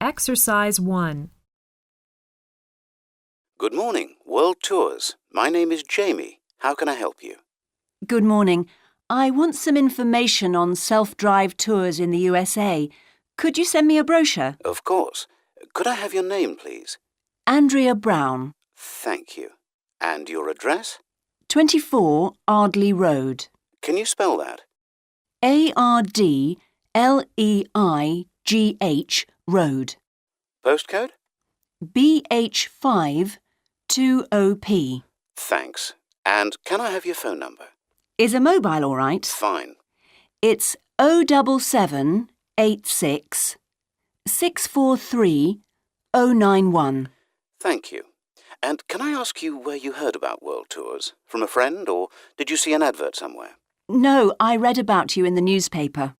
Exercise 1. Good morning, World Tours. My name is Jamie. How can I help you? Good morning. I want some information on self-drive tours in the USA. Could you send me a brochure? Of course. Could I have your name, please? Andrea Brown, Thank you. And your address? 24 Ardley Road. Can you spell that? Ardleigh Road. Postcode? BH5 2OP. Thanks. And can I have your phone number? Is a mobile all right? Fine. It's 07786 643 091. Thank you. And can I ask you where you heard about World Tours? From a friend, or did you see an advert somewhere? No, I read about you in the newspaper.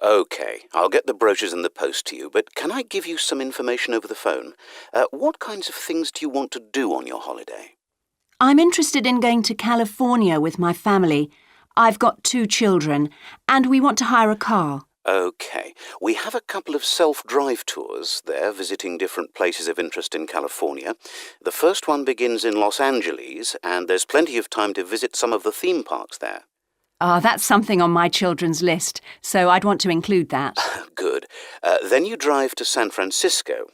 OK, I'll get the brochures in the post to you, but can I give you some information over the phone? What kinds of things do you want to do on your holiday? I'm interested in going to California with my family. I've got 2 children, and we want to hire a car. OK, we have a couple of self-drive tours there visiting different places of interest in California. The first one begins in Los Angeles, and there's plenty of time to visit some of the theme parks there. That's something on my children's list, so I'd want to include that. Good. Then you drive to San Francisco.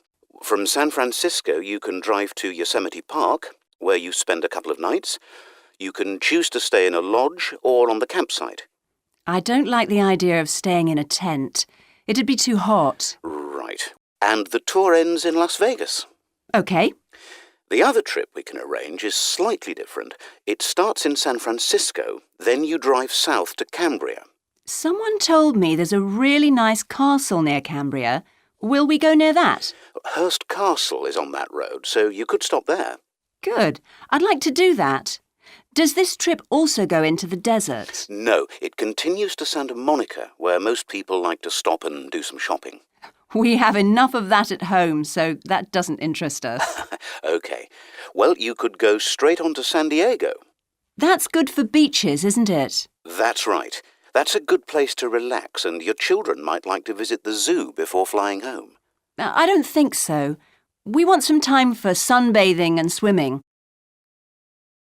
From San Francisco, you can drive to Yosemite Park, where you spend a couple of nights. You can choose to stay in a lodge or on the campsite. I don't like the idea of staying in a tent. It'd be too hot. Right. And the tour ends in Las Vegas. OK. The other trip we can arrange is slightly different. It starts in San Francisco, then you drive south to Cambria. Someone told me there's a really nice castle near Cambria. Will we go near that? Hearst Castle is on that road, so you could stop there. Good. I'd like to do that. Does this trip also go into the desert? No, it continues to Santa Monica, where most people like to stop and do some shopping. We have enough of that at home, so that doesn't interest us. OK. Well, you could go straight on to San Diego. That's good for beaches, isn't it? That's right. That's a good place to relax, and your children might like to visit the zoo before flying home. I don't think so. We want some time for sunbathing and swimming.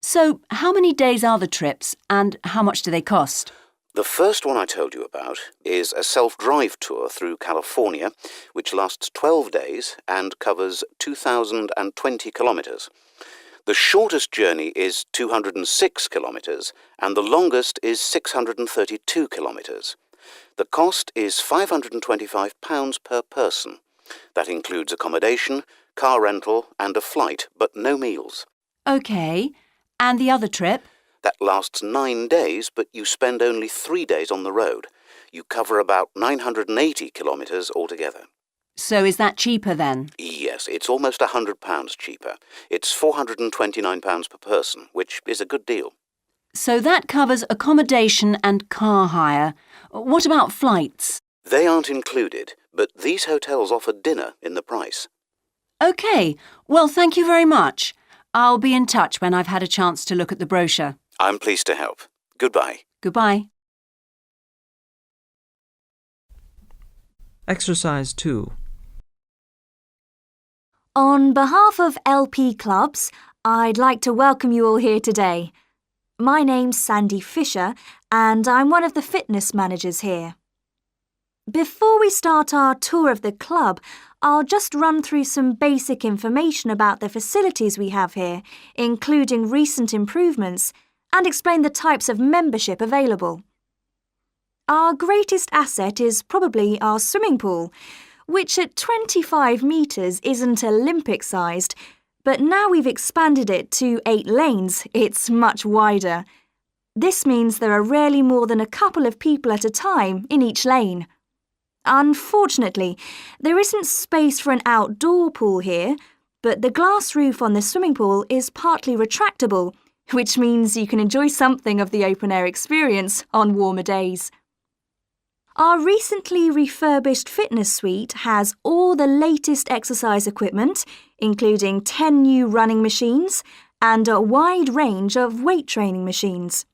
So, how many days are the trips, and how much do they cost? The first one I told you about is a self-drive tour through California, which lasts 12 days and covers 2,020 kilometres. The shortest journey is 206 kilometres, and the longest is 632 kilometres. The cost is £525 per person. That includes accommodation, car rental, and a flight, but no meals. OK. And the other trip? That lasts 9 days, but you spend only 3 days on the road. You cover about 980 kilometres altogether. So is that cheaper then? Yes, it's almost £100 cheaper. It's £429 per person, which is a good deal. So that covers accommodation and car hire. What about flights? They aren't included, but these hotels offer dinner in the price. OK. Well, thank you very much. I'll be in touch when I've had a chance to look at the brochure. I'm pleased to help. Goodbye. Goodbye. Exercise 2. On behalf of LP Clubs, I'd like to welcome you all here today. My name's Sandy Fisher, and I'm one of the fitness managers here. Before we start our tour of the club, I'll just run through some basic information about the facilities we have here, including recent improvements, and explain the types of membership available. Our greatest asset is probably our swimming pool, which at 25 metres isn't Olympic-sized, but now we've expanded it to 8 lanes, it's much wider. This means there are rarely more than a couple of people at a time in each lane. Unfortunately, there isn't space for an outdoor pool here, but the glass roof on the swimming pool is partly retractable, which means you can enjoy something of the open-air experience on warmer days. Our recently refurbished fitness suite has all the latest exercise equipment, including 10 new running machines and a wide range of weight training machines.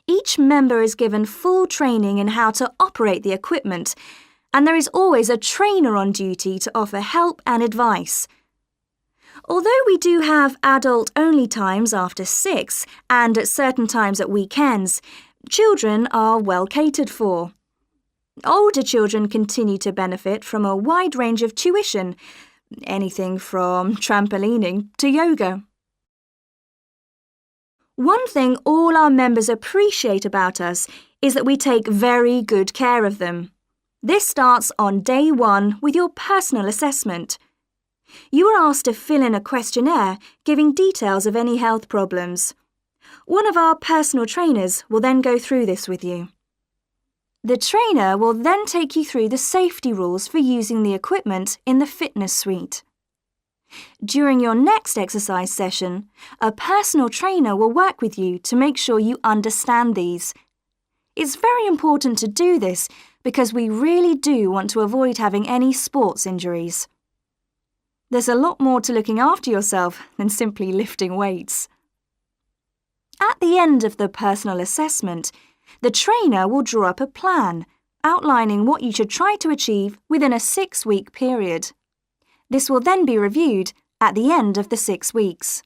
Each member is given full training in how to operate the equipment, and there is always a trainer on duty to offer help and advice. Although we do have adult-only times after 6 and at certain times at weekends, children are well catered for. Older children continue to benefit from a wide range of tuition, anything from trampolining to yoga. One thing all our members appreciate about us is that we take very good care of them. This starts on day 1 with your personal assessment. You are asked to fill in a questionnaire giving details of any health problems. One of our personal trainers will then go through this with you. The trainer will then take you through the safety rules for using the equipment in the fitness suite. During your next exercise session, a personal trainer will work with you to make sure you understand these. It's very important to do this because we really do want to avoid having any sports injuries. There's a lot more to looking after yourself than simply lifting weights. At the end of the personal assessment, the trainer will draw up a plan outlining what you should try to achieve within a 6-week period. This will then be reviewed at the end of the 6 weeks.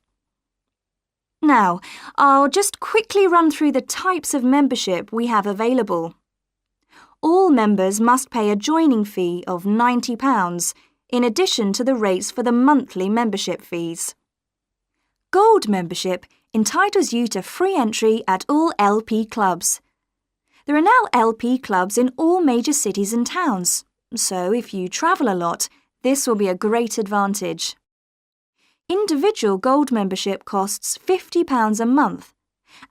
Now, I'll just quickly run through the types of membership we have available. All members must pay a joining fee of £90 in addition to the rates for the monthly membership fees. Gold membership entitles you to free entry at all LP clubs. There are now LP clubs in all major cities and towns, so if you travel a lot, this will be a great advantage. Individual gold membership costs £50 a month,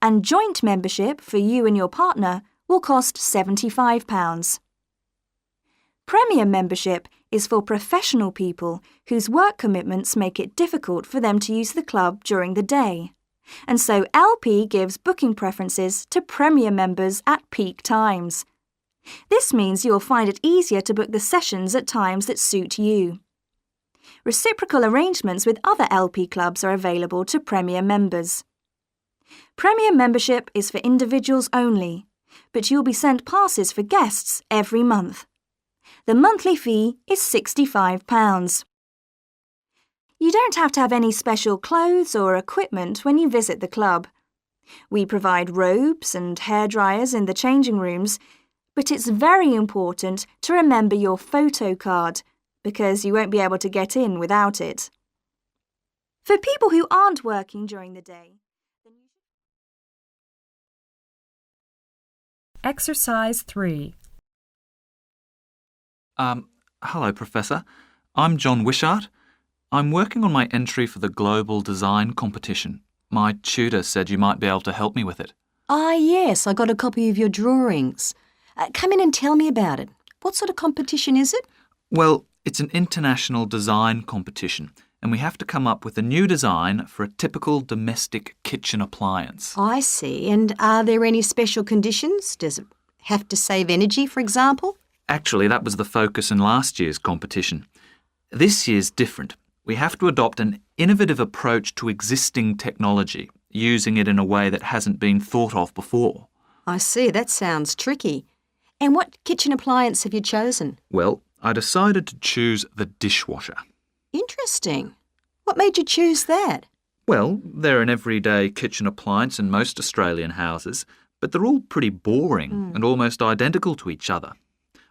and joint membership for you and your partner will cost £75. Premium membership is for professional people whose work commitments make it difficult for them to use the club during the day, and so LP gives booking preferences to Premier members at peak times. This means you'll find it easier to book the sessions at times that suit you. Reciprocal arrangements with other LP clubs are available to Premier members. Premier membership is for individuals only, but you'll be sent passes for guests every month. The monthly fee is £65. You don't have to have any special clothes or equipment when you visit the club. We provide robes and hairdryers in the changing rooms, but it's very important to remember your photo card because you won't be able to get in without it. For people who aren't working during the day, Exercise 3. Hello, Professor. I'm John Wishart. I'm working on my entry for the Global Design Competition. My tutor said you might be able to help me with it. Ah, yes, I got a copy of your drawings. Come in and tell me about it. What sort of competition is it? Well, it's an international design competition, and we have to come up with a new design for a typical domestic kitchen appliance. I see. And are there any special conditions? Does it have to save energy, for example? Actually, that was the focus in last year's competition. This year's different. We have to adopt an innovative approach to existing technology, using it in a way that hasn't been thought of before. I see. That sounds tricky. And what kitchen appliance have you chosen? Well, I decided to choose the dishwasher. Interesting. What made you choose that? Well, they're an everyday kitchen appliance in most Australian houses, but they're all pretty boring and almost identical to each other.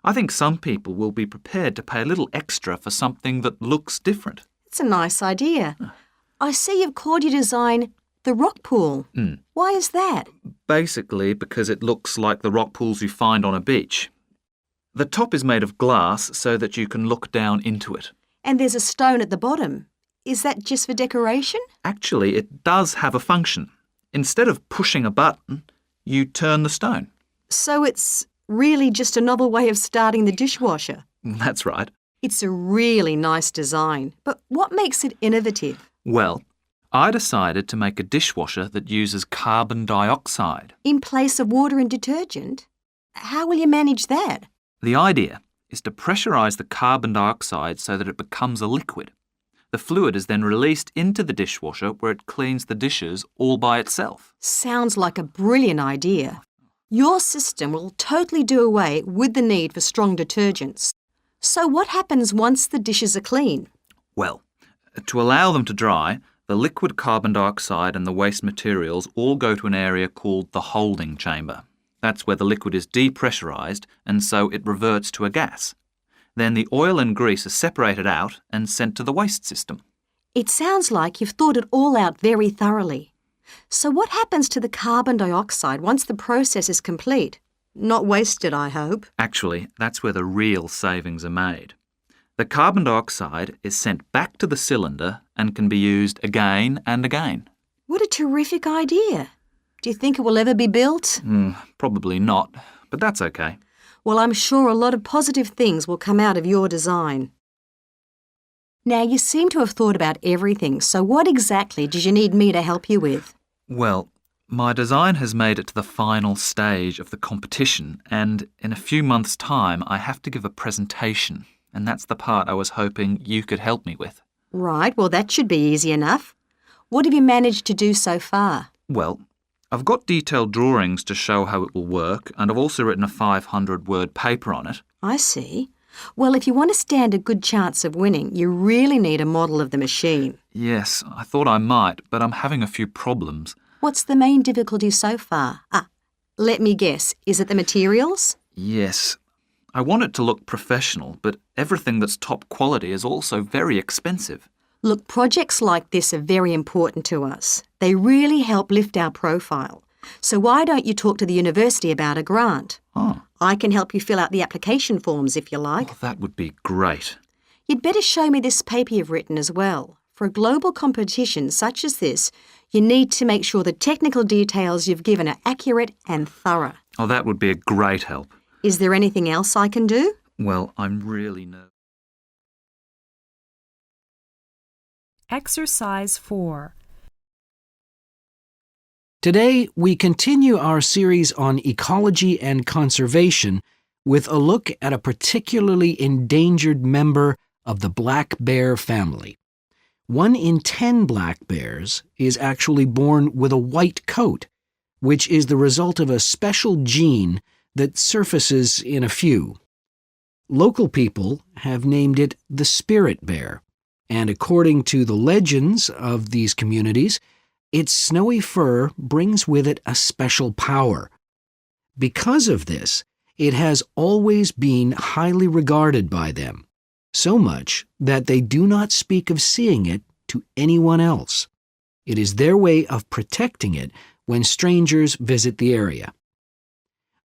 I think some people will be prepared to pay a little extra for something that looks different. It's a nice idea. I see you've called your design the rock pool. Why is that? Basically because it looks like the rock pools you find on a beach. The top is made of glass so that you can look down into it. And there's a stone at the bottom. Is that just for decoration? Actually, it does have a function. Instead of pushing a button, you turn the stone. So it's really just a novel way of starting the dishwasher. That's right. It's a really nice design, but what makes it innovative? Well, I decided to make a dishwasher that uses carbon dioxide. In place of water and detergent? How will you manage that? The idea is to pressurise the carbon dioxide so that it becomes a liquid. The fluid is then released into the dishwasher where it cleans the dishes all by itself. Sounds like a brilliant idea. Your system will totally do away with the need for strong detergents. So what happens once the dishes are clean? Well, to allow them to dry, the liquid carbon dioxide and the waste materials all go to an area called the holding chamber. That's where the liquid is depressurised and so it reverts to a gas. Then the oil and grease are separated out and sent to the waste system. It sounds like you've thought it all out very thoroughly. So what happens to the carbon dioxide once the process is complete? Not wasted, I hope. Actually, that's where the real savings are made. The carbon dioxide is sent back to the cylinder and can be used again and again. What a terrific idea. Do you think it will ever be built? Probably not, but that's okay. Well, I'm sure a lot of positive things will come out of your design. Now, you seem to have thought about everything, so what exactly did you need me to help you with? Well, my design has made it to the final stage of the competition, and in a few months' time I have to give a presentation, and that's the part I was hoping you could help me with. Right, well that should be easy enough. What have you managed to do so far? Well, I've got detailed drawings to show how it will work, and I've also written a 500-word paper on it. I see. Well, if you want to stand a good chance of winning, you really need a model of the machine. Yes, I thought I might, but I'm having a few problems. What's the main difficulty so far? Let me guess. Is it the materials? Yes. I want it to look professional, but everything that's top quality is also very expensive. Look, projects like this are very important to us. They really help lift our profile. So why don't you talk to the university about a grant? Oh. I can help you fill out the application forms if you like. Oh, that would be great. You'd better show me this paper you've written as well. For a global competition such as this, you need to make sure the technical details you've given are accurate and thorough. Oh, that would be a great help. Is there anything else I can do? Well, I'm really nervous. Exercise 4. Today, we continue our series on ecology and conservation with a look at a particularly endangered member of the black bear family. 1 in 10 black bears is actually born with a white coat, which is the result of a special gene that surfaces in a few. Local people have named it the spirit bear, and according to the legends of these communities, its snowy fur brings with it a special power. Because of this, it has always been highly regarded by them, so much that they do not speak of seeing it to anyone else. It is their way of protecting it when strangers visit the area.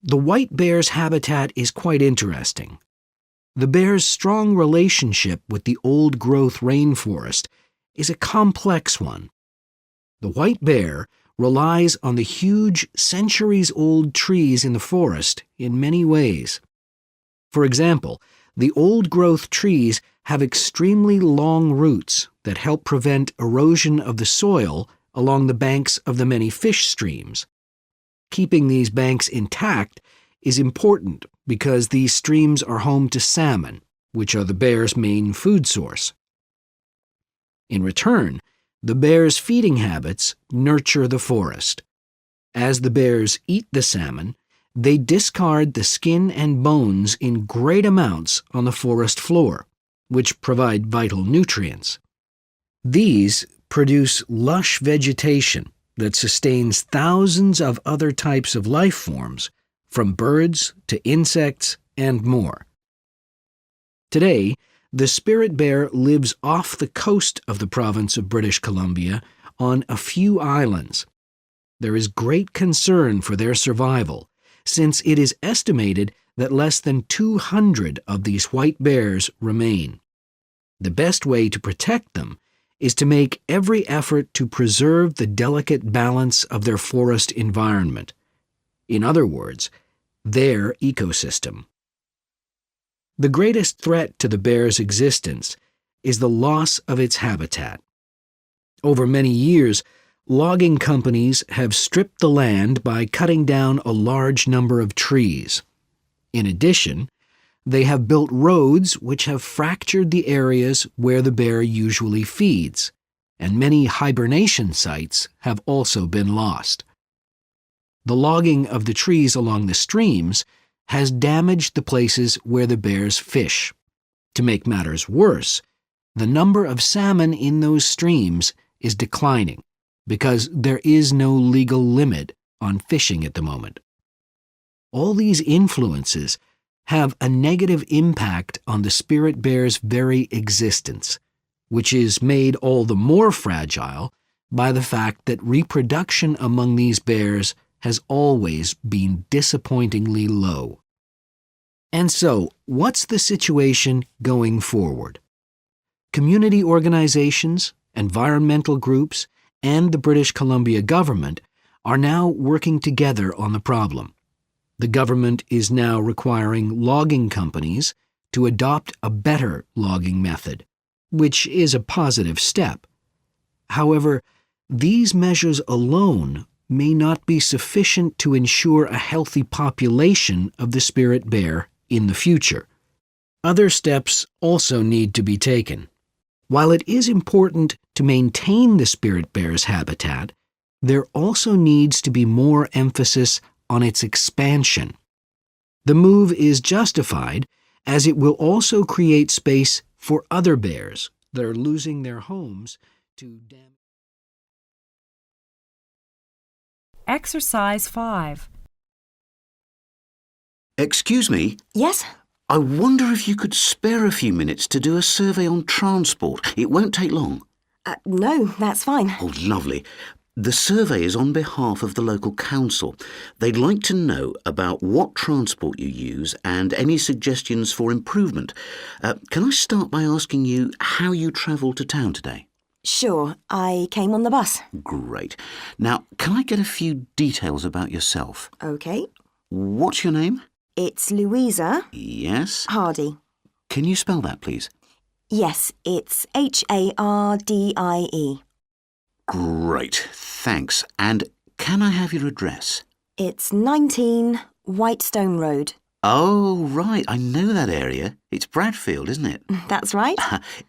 The white bear's habitat is quite interesting. The bear's strong relationship with the old-growth rainforest is a complex one. The white bear relies on the huge, centuries-old trees in the forest in many ways. For example, the old-growth trees have extremely long roots that help prevent erosion of the soil along the banks of the many fish streams. Keeping these banks intact is important because these streams are home to salmon, which are the bear's main food source. In return, the bear's feeding habits nurture the forest. As the bears eat the salmon, they discard the skin and bones in great amounts on the forest floor, which provide vital nutrients. These produce lush vegetation that sustains thousands of other types of life forms, from birds to insects and more. Today, the spirit bear lives off the coast of the province of British Columbia on a few islands. There is great concern for their survival, since it is estimated that less than 200 of these white bears remain. The best way to protect them is to make every effort to preserve the delicate balance of their forest environment. In other words, their ecosystem. The greatest threat to the bear's existence is the loss of its habitat. Over many years, logging companies have stripped the land by cutting down a large number of trees. In addition, they have built roads which have fractured the areas where the bear usually feeds, and many hibernation sites have also been lost. The logging of the trees along the streams has damaged the places where the bears fish, To make matters worse, the number of salmon in those streams is declining because there is no legal limit on fishing at the moment. All these influences have a negative impact on the spirit bear's very existence, which is made all the more fragile by the fact that reproduction among these bears has always been disappointingly low. And so, what's the situation going forward? Community organizations, environmental groups, and the British Columbia government are now working together on the problem. The government is now requiring logging companies to adopt a better logging method, which is a positive step. However, these measures alone may not be sufficient to ensure a healthy population of the spirit bear in the future. Other steps also need to be taken. While it is important to maintain the spirit bear's habitat, there also needs to be more emphasis on its expansion. The move is justified as it will also create space for other bears that are losing their homes to damage. Exercise 5. Excuse me, Yes? I wonder if you could spare a few minutes to do a survey on transport. It won't take long. No, that's fine. Oh, lovely. The survey is on behalf of the local council. They'd like to know about what transport you use and any suggestions for improvement. Can I start by asking you how you travelled to town today? Sure, I came on the bus. Great. Now, can I get a few details about yourself? OK. What's your name? It's Louisa Yes. Hardy. Can you spell that, please? Yes, it's Hardie. Great. Thanks. And can I have your address? It's 19 Whitestone Road. Oh, right. I know that area. It's Bradfield, isn't it? That's right.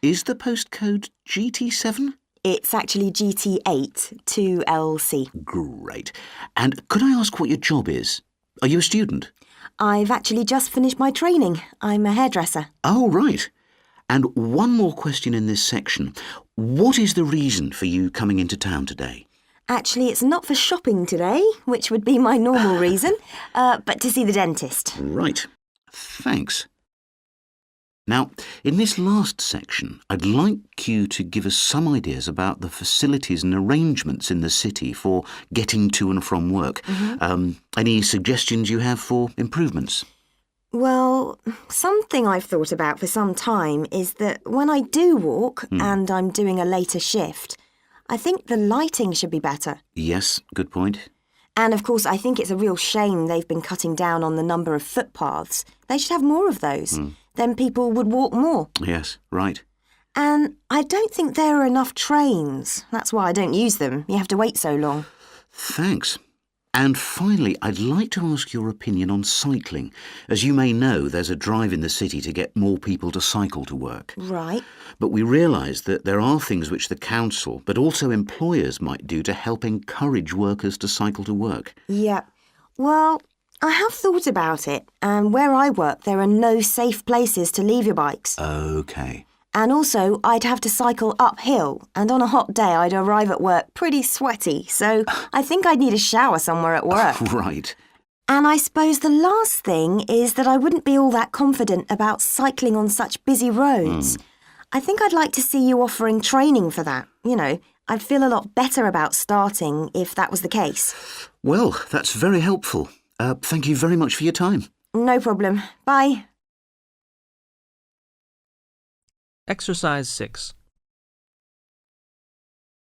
Is the postcode GT7? It's actually GT8 2LC. Great. And could I ask what your job is? Are you a student? I've actually just finished my training. I'm a hairdresser. Oh, right. And one more question in this section. What is the reason for you coming into town today? Actually, it's not for shopping today, which would be my normal reason, but to see the dentist. Right. Thanks. Now, in this last section, I'd like you to give us some ideas about the facilities and arrangements in the city for getting to and from work. Any suggestions you have for improvements? Well, something I've thought about for some time is that when I do walk and I'm doing a later shift, I think the lighting should be better. Yes, good point. And of course, I think it's a real shame they've been cutting down on the number of footpaths. They should have more of those. Then people would walk more. Yes, right. And I don't think there are enough trains. That's why I don't use them. You have to wait so long. Thanks. And finally, I'd like to ask your opinion on cycling. As you may know, there's a drive in the city to get more people to cycle to work. Right. But we realise that there are things which the council, but also employers, might do to help encourage workers to cycle to work. Yeah. Well, I have thought about it, and where I work, there are no safe places to leave your bikes. OK. And also, I'd have to cycle uphill, and on a hot day, I'd arrive at work pretty sweaty, so I think I'd need a shower somewhere at work. Right. And I suppose the last thing is that I wouldn't be all that confident about cycling on such busy roads. I think I'd like to see you offering training for that. You know, I'd feel a lot better about starting if that was the case. Well, that's very helpful. Thank you very much for your time. No problem. Bye. Exercise 6.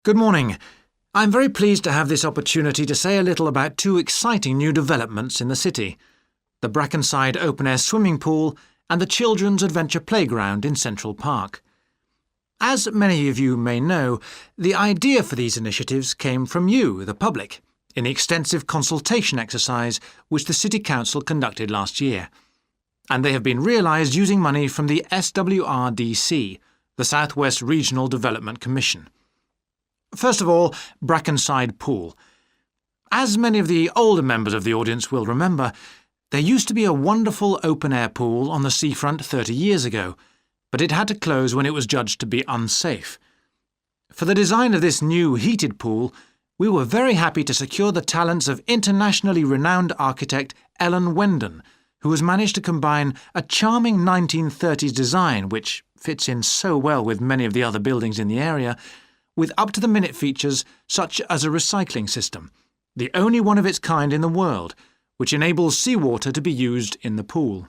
Good morning. I'm very pleased to have this opportunity to say a little about two exciting new developments in the city: the Brackenside open-air swimming pool and the Children's Adventure Playground in Central Park. As many of you may know, the idea for these initiatives came from you, the public, in the extensive consultation exercise which the City Council conducted last year. And they have been realised using money from the SWRDC, the South West Regional Development Commission. First of all, Brackenside Pool. As many of the older members of the audience will remember, there used to be a wonderful open-air pool on the seafront 30 years ago, but it had to close when it was judged to be unsafe. For the design of this new heated pool, we were very happy to secure the talents of internationally renowned architect Ellen Wendon, who has managed to combine a charming 1930s design, which fits in so well with many of the other buildings in the area, with up-to-the-minute features such as a recycling system, the only one of its kind in the world, which enables seawater to be used in the pool.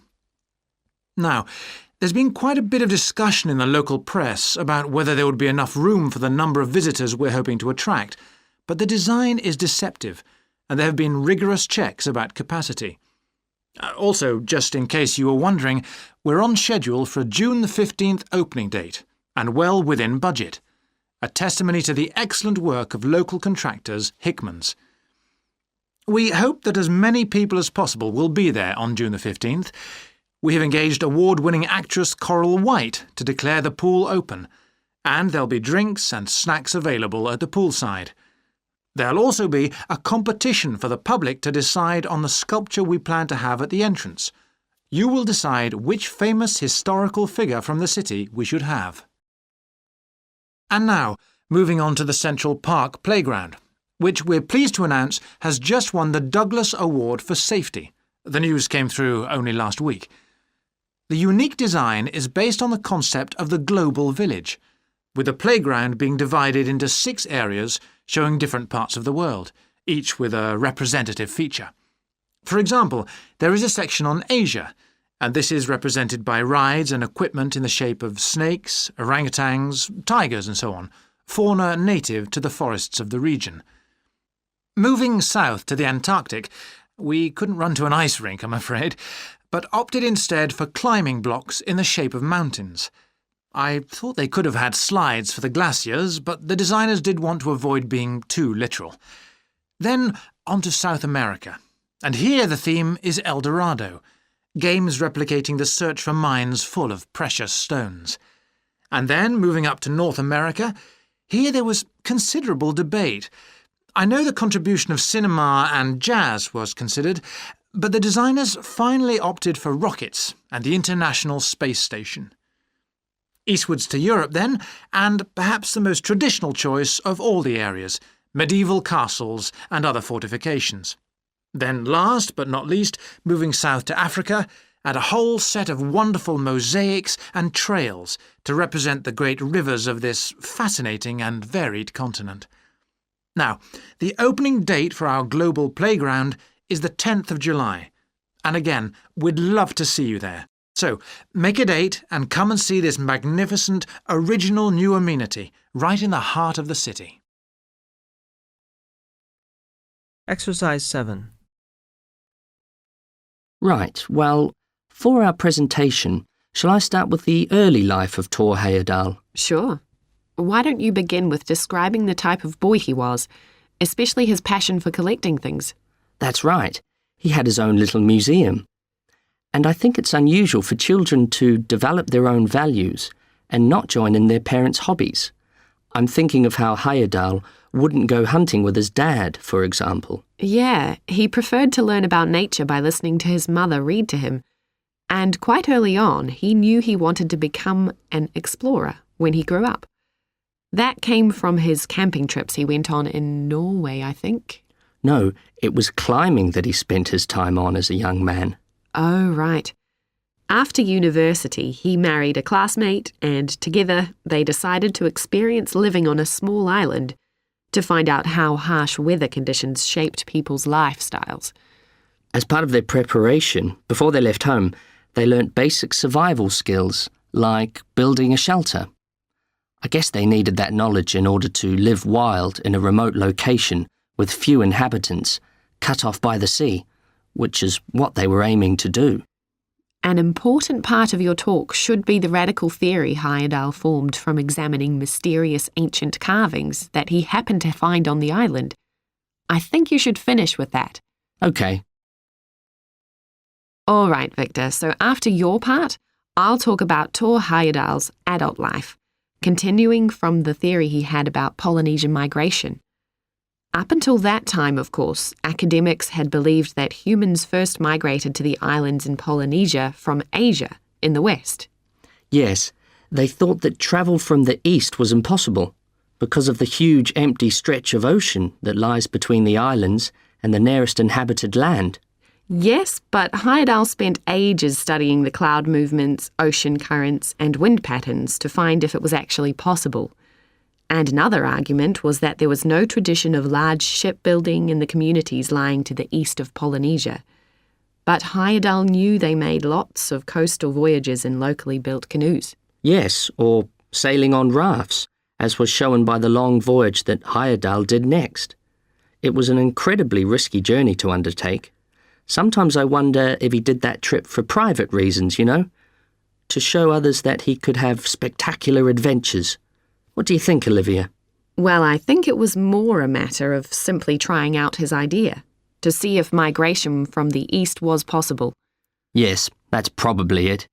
Now, there's been quite a bit of discussion in the local press about whether there would be enough room for the number of visitors we're hoping to attract, but the design is deceptive, and there have been rigorous checks about capacity. Also, just in case you were wondering, we're on schedule for a June the 15th opening date, and well within budget. A testimony to the excellent work of local contractors, Hickman's. We hope that as many people as possible will be there on June the 15th. We have engaged award-winning actress Coral White to declare the pool open, and there'll be drinks and snacks available at the poolside. There'll also be a competition for the public to decide on the sculpture we plan to have at the entrance. You will decide which famous historical figure from the city we should have. And now, moving on to the Central Park Playground, which we're pleased to announce has just won the Douglas Award for Safety. The news came through only last week. The unique design is based on the concept of the global village, with the playground being divided into 6 areas showing different parts of the world, each with a representative feature. For example, there is a section on Asia, and this is represented by rides and equipment in the shape of snakes, orangutans, tigers and so on, fauna native to the forests of the region. Moving south to the Antarctic, we couldn't run to an ice rink, I'm afraid, but opted instead for climbing blocks in the shape of mountains. I thought they could have had slides for the glaciers, but the designers did want to avoid being too literal. Then on to South America, and here the theme is El Dorado, games replicating the search for mines full of precious stones. And then, moving up to North America, here there was considerable debate. I know the contribution of cinema and jazz was considered, but the designers finally opted for rockets and the International Space Station. Eastwards to Europe then, and perhaps the most traditional choice of all the areas, medieval castles and other fortifications. Then last but not least, moving south to Africa, and a whole set of wonderful mosaics and trails to represent the great rivers of this fascinating and varied continent. Now, the opening date for our global playground is the 10th of July, and again, we'd love to see you there. So, make a date and come and see this magnificent, original new amenity right in the heart of the city. Exercise 7. Right, well, for our presentation, shall I start with the early life of Tor Heyerdahl? Sure. Why don't you begin with describing the type of boy he was, especially his passion for collecting things? That's right. He had his own little museum. And I think it's unusual for children to develop their own values and not join in their parents' hobbies. I'm thinking of how Heyerdahl wouldn't go hunting with his dad, for example. Yeah, he preferred to learn about nature by listening to his mother read to him. And quite early on, he knew he wanted to become an explorer when he grew up. That came from his camping trips he went on in Norway, I think. No, it was climbing that he spent his time on as a young man. Oh, right. After university, he married a classmate, and together they decided to experience living on a small island to find out how harsh weather conditions shaped people's lifestyles. As part of their preparation, before they left home, they learnt basic survival skills, like building a shelter. I guess they needed that knowledge in order to live wild in a remote location with few inhabitants, cut off by the sea, which is what they were aiming to do. An important part of your talk should be the radical theory Heyerdahl formed from examining mysterious ancient carvings that he happened to find on the island. I think you should finish with that. Okay. All right, Victor, so after your part, I'll talk about Tor Heyerdahl's adult life, continuing from the theory he had about Polynesian migration. Up until that time, of course, academics had believed that humans first migrated to the islands in Polynesia from Asia in the west. Yes, They thought that travel from the east was impossible because of the huge empty stretch of ocean that lies between the islands and the nearest inhabited land. Yes, but Heyerdahl spent ages studying the cloud movements, ocean currents, and wind patterns to find if it was actually possible. And another argument was that there was no tradition of large shipbuilding in the communities lying to the east of Polynesia. But Heyerdahl knew they made lots of coastal voyages in locally built canoes. Yes, or sailing on rafts, as was shown by the long voyage that Heyerdahl did next. It was an incredibly risky journey to undertake. Sometimes I wonder if he did that trip for private reasons, you know, to show others that he could have spectacular adventures. What do you think, Olivia? Well, I think it was more a matter of simply trying out his idea, to see if migration from the east was possible. Yes, that's probably it.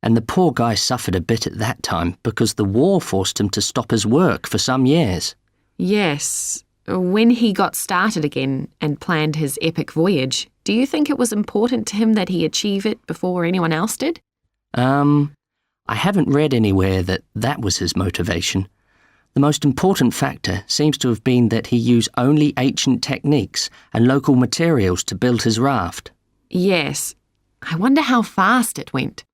And the poor guy suffered a bit at that time because the war forced him to stop his work for some years. Yes. When he got started again and planned his epic voyage, do you think it was important to him that he achieve it before anyone else did? I haven't read anywhere that that was his motivation. The most important factor seems to have been that he used only ancient techniques and local materials to build his raft. Yes. I wonder how fast it went.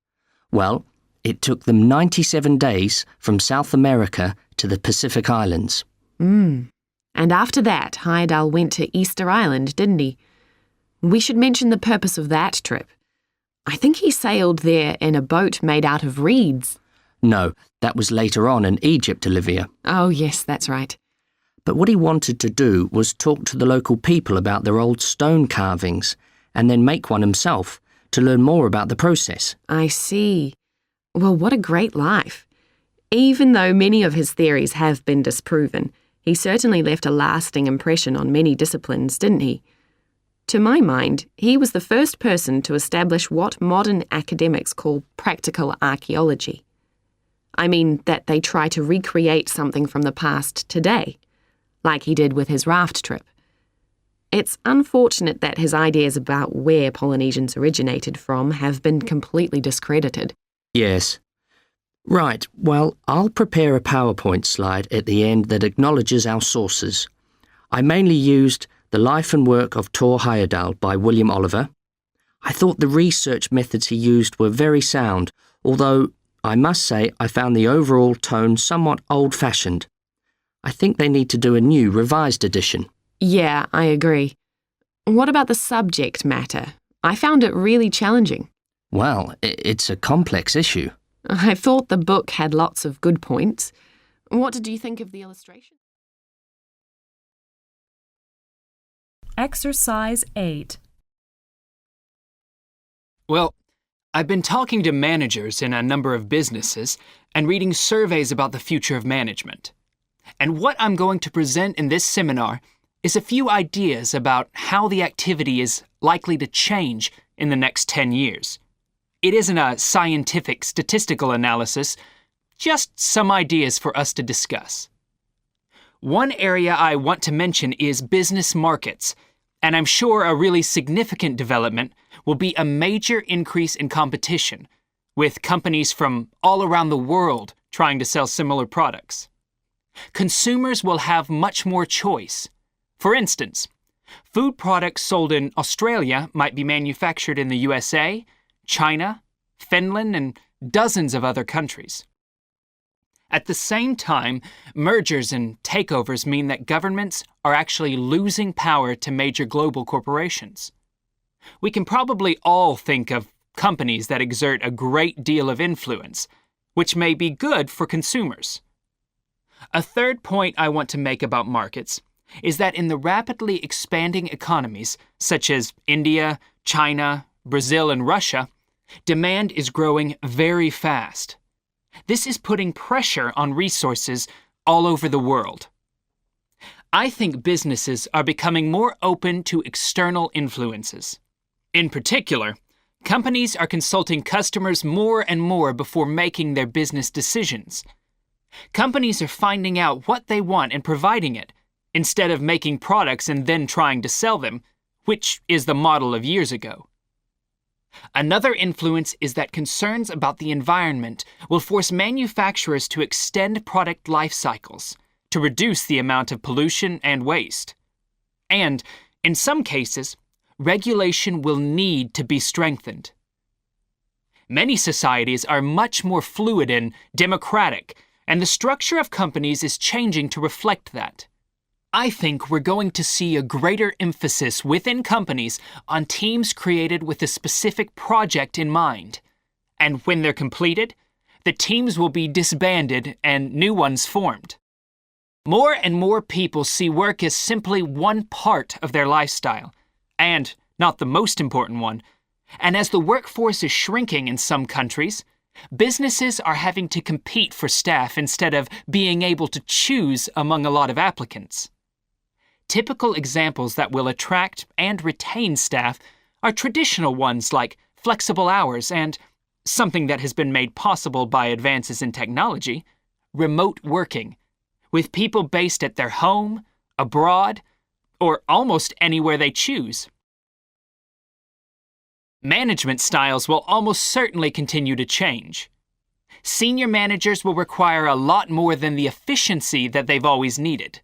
Well, it took them 97 days from South America to the Pacific Islands. And after that, Heyerdahl went to Easter Island, didn't he? We should mention the purpose of that trip. I think he sailed there in a boat made out of reeds. No, that was later on in Egypt, Olivia. Oh, yes, that's right. But what he wanted to do was talk to the local people about their old stone carvings and then make one himself to learn more about the process. I see. Well, what a great life. Even though many of his theories have been disproven, he certainly left a lasting impression on many disciplines, didn't he? To my mind, he was the first person to establish what modern academics call practical archaeology. I mean that they try to recreate something from the past today, like he did with his raft trip. It's unfortunate that his ideas about where Polynesians originated from have been completely discredited. Yes. Right, well, I'll prepare a PowerPoint slide at the end that acknowledges our sources. I mainly used The Life and Work of Tor Heyerdahl by William Oliver. I thought the research methods he used were very sound, although I must say I found the overall tone somewhat old-fashioned. I think they need to do a new, revised edition. Yeah, I agree. What about the subject matter? I found it really challenging. Well, it's a complex issue. I thought the book had lots of good points. What did you think of the illustration? Exercise 8. Well, I've been talking to managers in a number of businesses and reading surveys about the future of management. And what I'm going to present in this seminar is a few ideas about how the activity is likely to change in the next 10 years. It isn't a scientific statistical analysis, just some ideas for us to discuss. One area I want to mention is business markets, and I'm sure a really significant development will be a major increase in competition, with companies from all around the world trying to sell similar products. Consumers will have much more choice. For instance, food products sold in Australia might be manufactured in the USA, China, Finland, and dozens of other countries. At the same time, mergers and takeovers mean that governments are actually losing power to major global corporations. We can probably all think of companies that exert a great deal of influence, which may be good for consumers. A third point I want to make about markets is that in the rapidly expanding economies, such as India, China, Brazil, and Russia, demand is growing very fast. This is putting pressure on resources all over the world. I think businesses are becoming more open to external influences. In particular, companies are consulting customers more and more before making their business decisions. Companies are finding out what they want and providing it, instead of making products and then trying to sell them, which is the model of years ago. Another influence is that concerns about the environment will force manufacturers to extend product life cycles to reduce the amount of pollution and waste. And, in some cases, regulation will need to be strengthened. Many societies are much more fluid and democratic, and the structure of companies is changing to reflect that. I think we're going to see a greater emphasis within companies on teams created with a specific project in mind. And when they're completed, the teams will be disbanded and new ones formed. More and more people see work as simply one part of their lifestyle, and not the most important one. And as the workforce is shrinking in some countries, businesses are having to compete for staff instead of being able to choose among a lot of applicants. Typical examples that will attract and retain staff are traditional ones like flexible hours and, something that has been made possible by advances in technology, remote working, with people based at their home, abroad, or almost anywhere they choose. Management styles will almost certainly continue to change. Senior managers will require a lot more than the efficiency that they've always needed.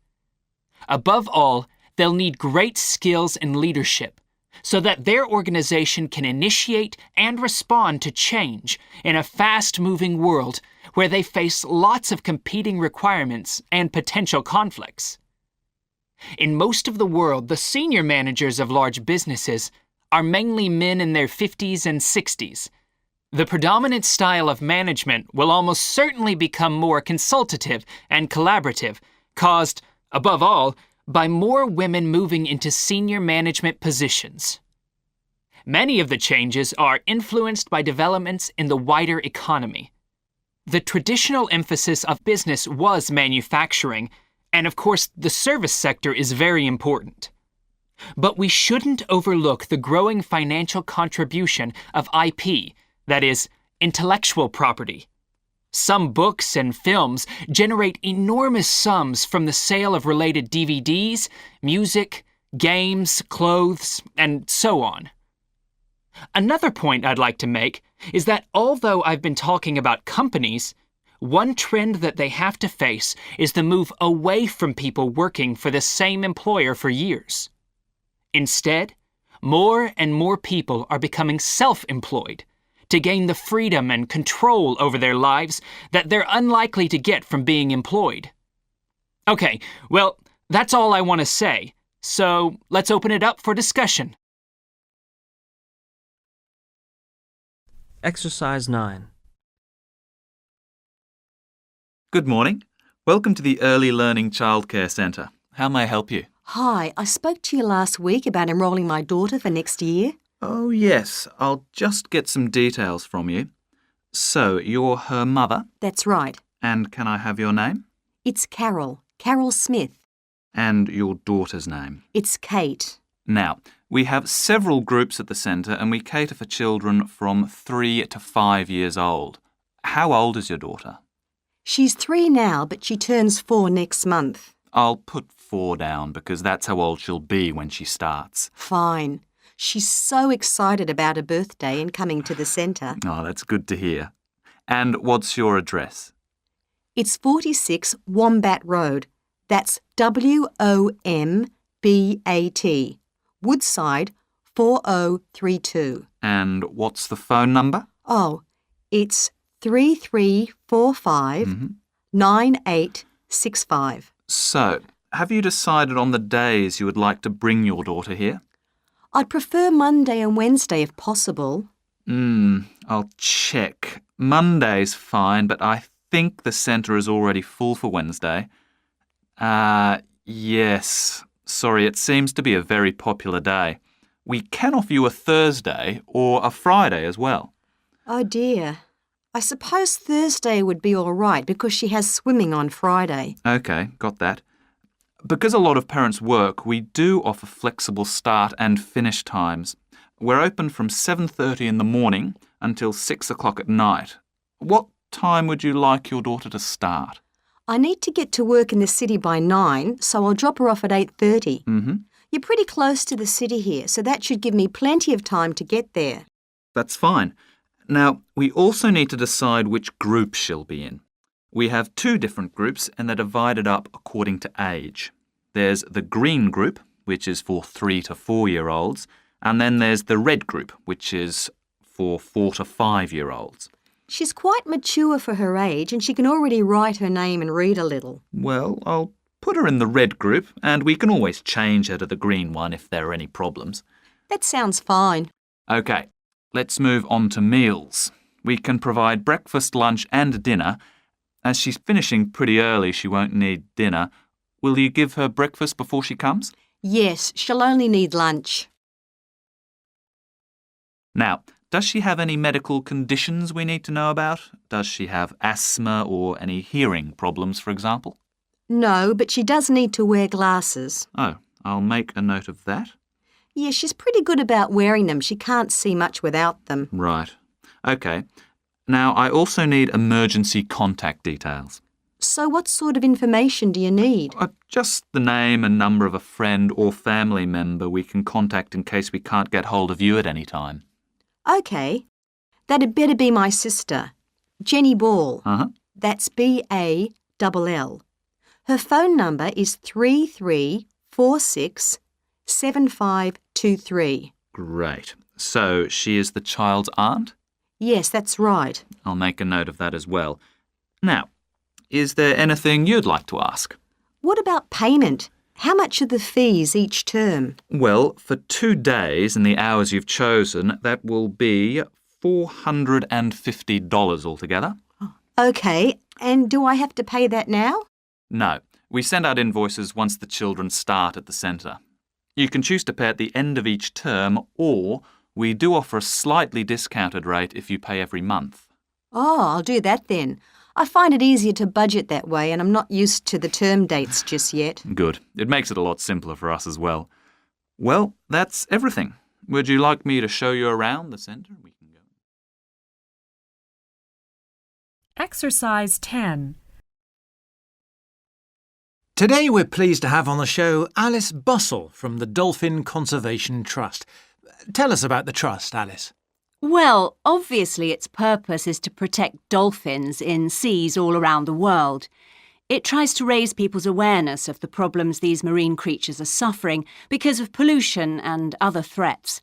Above all, they'll need great skills in leadership so that their organization can initiate and respond to change in a fast-moving world where they face lots of competing requirements and potential conflicts. In most of the world, the senior managers of large businesses are mainly men in their 50s and 60s. The predominant style of management will almost certainly become more consultative and collaborative, caused, above all, by more women moving into senior management positions. Many of the changes are influenced by developments in the wider economy. The traditional emphasis of business was manufacturing, and of course the service sector is very important. But we shouldn't overlook the growing financial contribution of IP, that is, intellectual property. Some books and films generate enormous sums from the sale of related DVDs, music, games, clothes, and so on. Another point I'd like to make is that although I've been talking about companies, one trend that they have to face is the move away from people working for the same employer for years. Instead, more and more people are becoming self-employed to gain the freedom and control over their lives that they're unlikely to get from being employed. Okay, well, that's all I want to say, so let's open it up for discussion. Exercise 9. Good morning. Welcome to the Early Learning Childcare Centre. How may I help you? Hi, I spoke to you last week about enrolling my daughter for next year. Oh, yes. I'll just get some details from you. So, you're her mother? That's right. And can I have your name? It's Carol Smith. And your daughter's name? It's Kate. Now, we have several groups at the centre and we cater for children from 3 to 5 years old. How old is your daughter? She's 3 now, but she turns 4 next month. I'll put 4 down because that's how old she'll be when she starts. Fine. She's so excited about her birthday and coming to the centre. Oh, that's good to hear. And what's your address? It's 46 Wombat Road. That's WOMBAT. Woodside 4032. And what's the phone number? Oh, it's 3345 9865. So, have you decided on the days you would like to bring your daughter here? I'd prefer Monday and Wednesday if possible. I'll check. Monday's fine, but I think the centre is already full for Wednesday. Yes. Sorry, it seems to be a very popular day. We can offer you a Thursday or a Friday as well. Oh dear. I suppose Thursday would be all right because she has swimming on Friday. OK, got that. Because a lot of parents work, we do offer flexible start and finish times. We're open from 7:30 in the morning until 6 o'clock at night. What time would you like your daughter to start? I need to get to work in the city by 9, so I'll drop her off at 8:30. You're pretty close to the city here, so that should give me plenty of time to get there. That's fine. Now, we also need to decide which group she'll be in. We have 2 different groups and they're divided up according to age. There's the green group, which is for 3 to 4-year-olds, and then there's the red group, which is for 4 to 5-year-olds. She's quite mature for her age and she can already write her name and read a little. Well, I'll put her in the red group and we can always change her to the green one if there are any problems. That sounds fine. OK, let's move on to meals. We can provide breakfast, lunch and dinner. As she's finishing pretty early, she won't need dinner. Will you give her breakfast before she comes? Yes, she'll only need lunch. Now, does she have any medical conditions we need to know about? Does she have asthma or any hearing problems, for example? No, but she does need to wear glasses. Oh, I'll make a note of that. Yeah, she's pretty good about wearing them. She can't see much without them. Right. OK. Now, I also need emergency contact details. So what sort of information do you need? Just the name and number of a friend or family member we can contact in case we can't get hold of you at any time. OK. That'd better be my sister, Jenny Ball. Uh-huh. That's B-A-L-L. Her phone number is 33467523. Great. So she is the child's aunt? Yes, that's right. I'll make a note of that as well. Now, is there anything you'd like to ask? What about payment? How much are the fees each term? Well, for 2 days and the hours you've chosen, that will be $450 altogether. OK, and do I have to pay that now? No, we send out invoices once the children start at the centre. You can choose to pay at the end of each term, or we do offer a slightly discounted rate if you pay every month. Oh, I'll do that then. I find it easier to budget that way and I'm not used to the term dates just yet. Good. It makes it a lot simpler for us as well. Well, that's everything. Would you like me to show you around the centre? We can go. Exercise 10. Today we're pleased to have on the show Alice Bussell from the Dolphin Conservation Trust. Tell us about the trust, Alice. Well, obviously its purpose is to protect dolphins in seas all around the world. It tries to raise people's awareness of the problems these marine creatures are suffering because of pollution and other threats.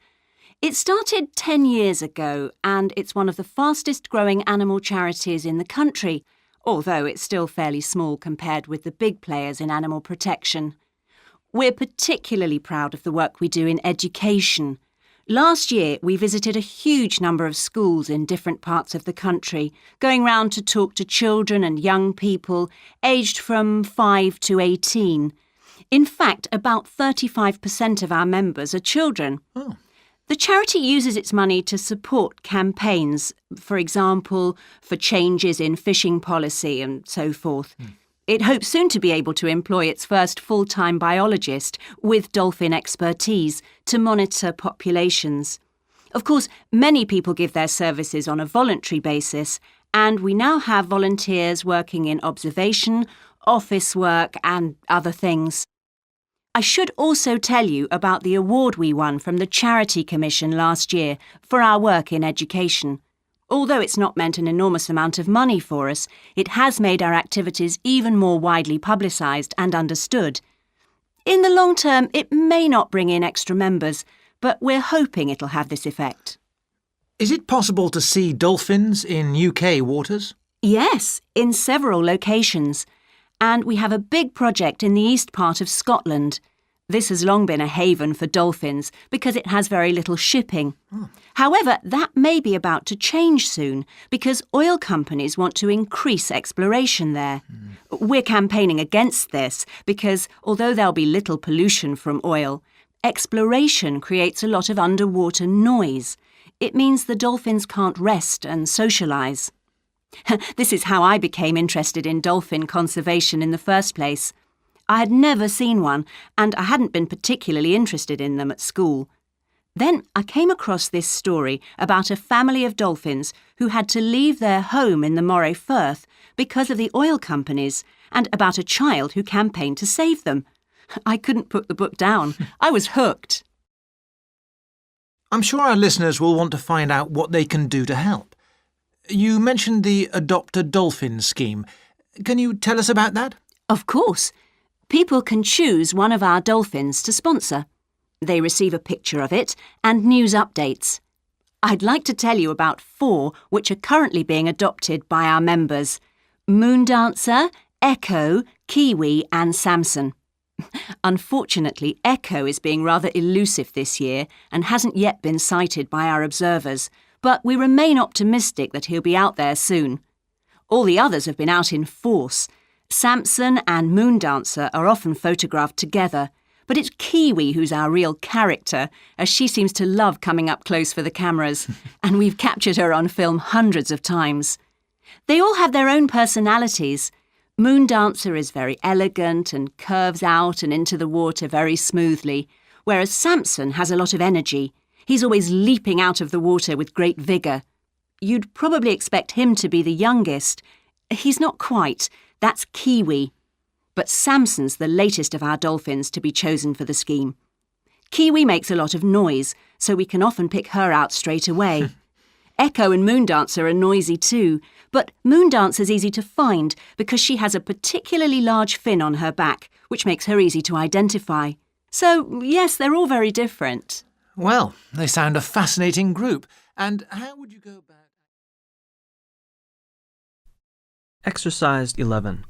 It started 10 years ago and it's one of the fastest growing animal charities in the country, although it's still fairly small compared with the big players in animal protection. We're particularly proud of the work we do in education. Last year, we visited a huge number of schools in different parts of the country, going round to talk to children and young people aged from 5 to 18. In fact, about 35% of our members are children. Oh. The charity uses its money to support campaigns, for example, for changes in fishing policy and so forth. It hopes soon to be able to employ its first full-time biologist with dolphin expertise to monitor populations. Of course, many people give their services on a voluntary basis, and we now have volunteers working in observation, office work and other things. I should also tell you about the award we won from the Charity Commission last year for our work in education. Although it's not meant an enormous amount of money for us, it has made our activities even more widely publicised and understood. In the long term, it may not bring in extra members, but we're hoping it'll have this effect. Is it possible to see dolphins in UK waters? Yes, in several locations. And we have a big project in the east part of Scotland. This has long been a haven for dolphins because it has very little shipping. However, that may be about to change soon because oil companies want to increase exploration there. We're campaigning against this because although there'll be little pollution from oil, exploration creates a lot of underwater noise. It means the dolphins can't rest and socialise. This is how I became interested in dolphin conservation in the first place. I had never seen one, and I hadn't been particularly interested in them at school. Then I came across this story about a family of dolphins who had to leave their home in the Moray Firth because of the oil companies, and about a child who campaigned to save them. I couldn't put the book down. I was hooked. I'm sure our listeners will want to find out what they can do to help. You mentioned the Adopt a Dolphin scheme. Can you tell us about that? Of course. People can choose one of our dolphins to sponsor. They receive a picture of it and news updates. I'd like to tell you about 4 which are currently being adopted by our members: Moondancer, Echo, Kiwi and Samson. Unfortunately, Echo is being rather elusive this year and hasn't yet been sighted by our observers, but we remain optimistic that he'll be out there soon. All the others have been out in force. Samson and Moondancer are often photographed together, but it's Kiwi who's our real character, as she seems to love coming up close for the cameras, and we've captured her on film hundreds of times. They all have their own personalities. Moondancer is very elegant and curves out and into the water very smoothly, whereas Samson has a lot of energy. He's always leaping out of the water with great vigour. You'd probably expect him to be the youngest. He's not quite. That's Kiwi. But Samson's the latest of our dolphins to be chosen for the scheme. Kiwi makes a lot of noise, so we can often pick her out straight away. Echo and Moondancer are noisy too, but Moondancer's easy to find because she has a particularly large fin on her back, which makes her easy to identify. So, yes, they're all very different. Well, they sound a fascinating group. And how would you go about... Exercise 11.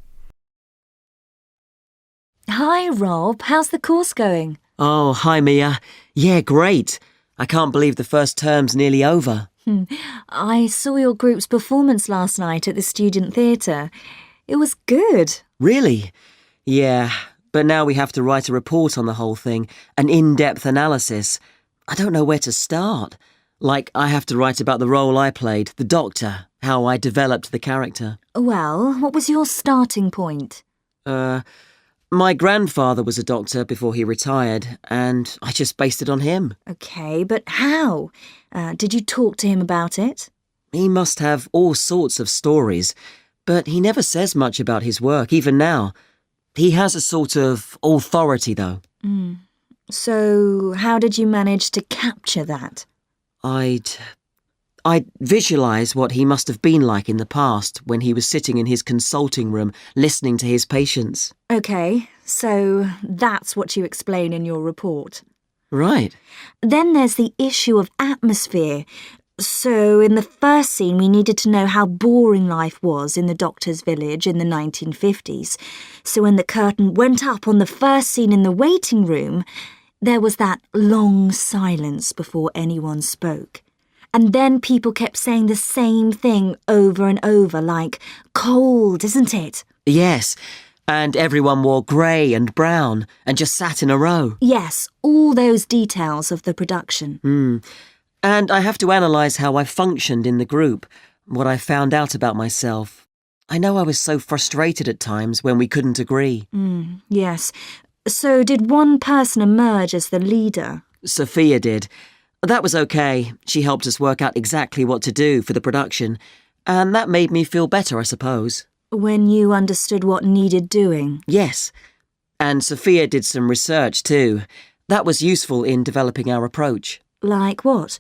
Hi, Rob. How's the course going? Oh, hi, Mia. Yeah, great. I can't believe the first term's nearly over. I saw your group's performance last night at the student theatre. It was good. Really? Yeah, but now we have to write a report on the whole thing, an in-depth analysis. I don't know where to start. Like, I have to write about the role I played, the doctor, how I developed the character. Well, what was your starting point? My grandfather was a doctor before he retired, and I just based it on him. OK, but how? Did you talk to him about it? He must have all sorts of stories, but he never says much about his work, even now. He has a sort of authority, though. So, how did you manage to capture that? I'd visualise what he must have been like in the past when he was sitting in his consulting room listening to his patients. OK, so that's what you explain in your report. Right. Then there's the issue of atmosphere. So in the first scene we needed to know how boring life was in the doctor's village in the 1950s. So when the curtain went up on the first scene in the waiting room, there was that long silence before anyone spoke. And then people kept saying the same thing over and over, like, cold, isn't it? Yes, and everyone wore grey and brown and just sat in a row. Yes, all those details of the production. And I have to analyse how I functioned in the group, what I found out about myself. I know I was so frustrated at times when we couldn't agree. Yes. So did one person emerge as the leader? Sophia did. That was okay. She helped us work out exactly what to do for the production, and that made me feel better, I suppose. When you understood what needed doing? Yes. And Sophia did some research too. That was useful in developing our approach. Like what?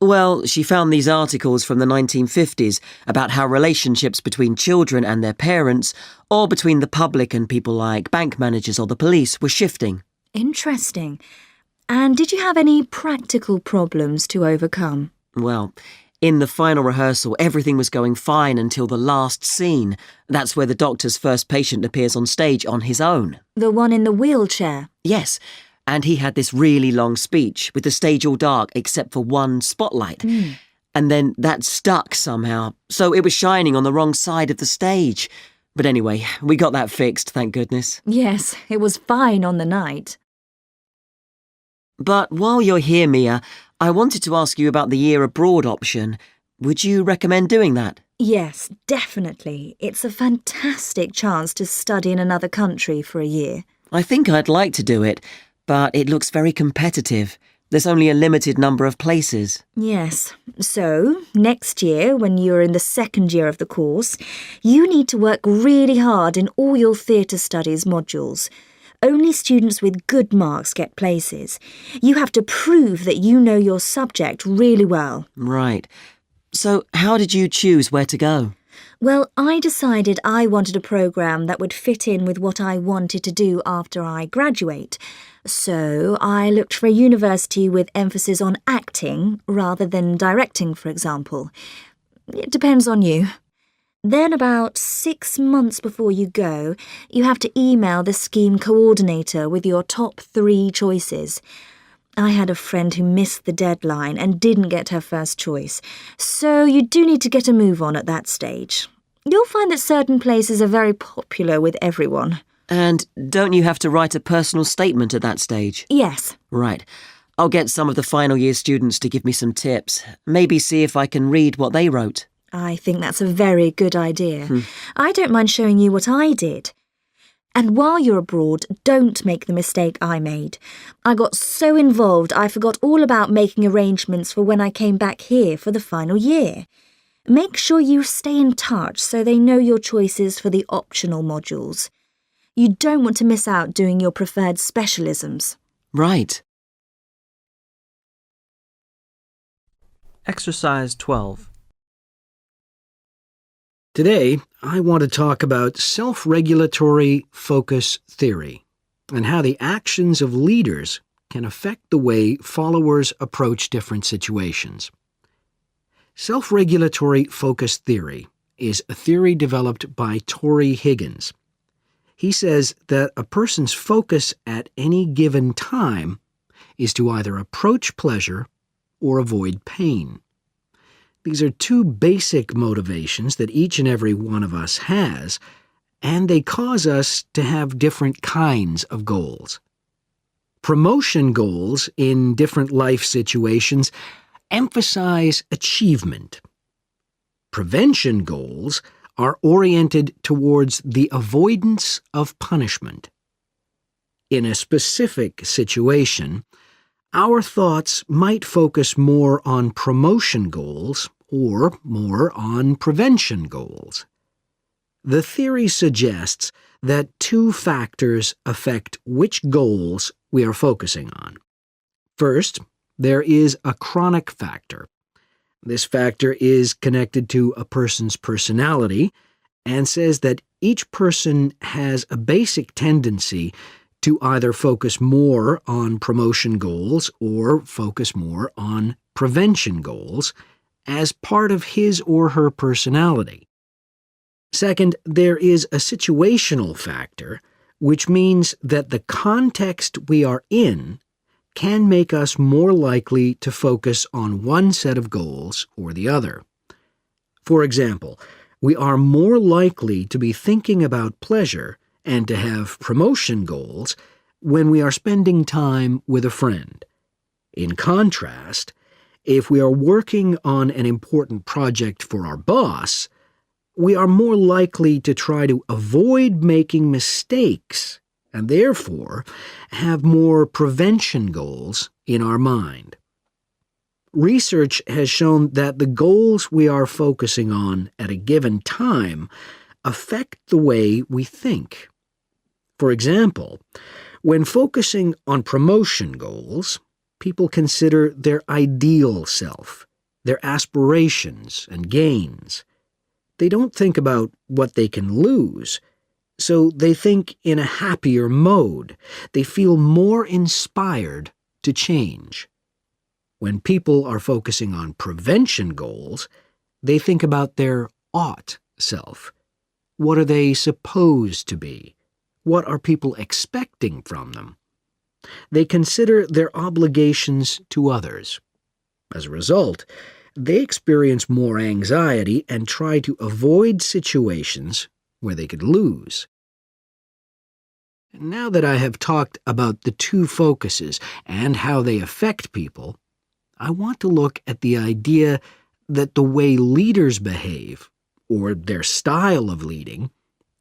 Well, she found these articles from the 1950s about how relationships between children and their parents, or between the public and people like bank managers or the police, were shifting. Interesting. And did you have any practical problems to overcome? Well, in the final rehearsal, everything was going fine until the last scene. That's where the doctor's first patient appears on stage on his own. The one in the wheelchair? Yes, and he had this really long speech with the stage all dark except for one spotlight. And then that stuck somehow, so it was shining on the wrong side of the stage. But anyway, we got that fixed, thank goodness. Yes, it was fine on the night. But while you're here, Mia, I wanted to ask you about the year abroad option. Would you recommend doing that? Yes, definitely. It's a fantastic chance to study in another country for a year. I think I'd like to do it, but it looks very competitive. There's only a limited number of places. Yes. So, next year, when you're in the second year of the course, you need to work really hard in all your theatre studies modules. only students with good marks get places. You have to prove that you know your subject really well. Right. So how did you choose where to go? Well, I decided I wanted a programme that would fit in with what I wanted to do after I graduate. So I looked for a university with emphasis on acting rather than directing, for example. It depends on you. Then about 6 months before you go, you have to email the scheme coordinator with your top 3 choices. I had a friend who missed the deadline and didn't get her first choice, so you do need to get a move on at that stage. You'll find that certain places are very popular with everyone. And don't you have to write a personal statement at that stage? Yes. Right. I'll get some of the final year students to give me some tips. Maybe see if I can read what they wrote. I think that's a very good idea. I don't mind showing you what I did. And while you're abroad, don't make the mistake I made. I got so involved I forgot all about making arrangements for when I came back here for the final year. Make sure you stay in touch so they know your choices for the optional modules. You don't want to miss out doing your preferred specialisms. Right. Exercise 12. Today, I want to talk about self-regulatory focus theory and how the actions of leaders can affect the way followers approach different situations. Self-regulatory focus theory is a theory developed by Tor Heyerdahl. He says that a person's focus at any given time is to either approach pleasure or avoid pain. These are 2 basic motivations that each and every one of us has, and they cause us to have different kinds of goals. Promotion goals in different life situations emphasize achievement. Prevention goals are oriented towards the avoidance of punishment. In a specific situation, our thoughts might focus more on promotion goals or more on prevention goals. The theory suggests that 2 factors affect which goals we are focusing on. First, there is a chronic factor. This factor is connected to a person's personality and says that each person has a basic tendency to either focus more on promotion goals or focus more on prevention goals as part of his or her personality. Second, there is a situational factor, which means that the context we are in can make us more likely to focus on one set of goals or the other. For example, we are more likely to be thinking about pleasure and to have promotion goals when we are spending time with a friend. In contrast, if we are working on an important project for our boss, we are more likely to try to avoid making mistakes and therefore have more prevention goals in our mind. Research has shown that the goals we are focusing on at a given time affect the way we think. For example, when focusing on promotion goals, people consider their ideal self, their aspirations and gains. They don't think about what they can lose, so they think in a happier mode. They feel more inspired to change. When people are focusing on prevention goals, they think about their ought self. What are they supposed to be? What are people expecting from them? They consider their obligations to others. As a result, they experience more anxiety and try to avoid situations where they could lose. Now that I have talked about the 2 focuses and how they affect people, I want to look at the idea that the way leaders behave, or their style of leading,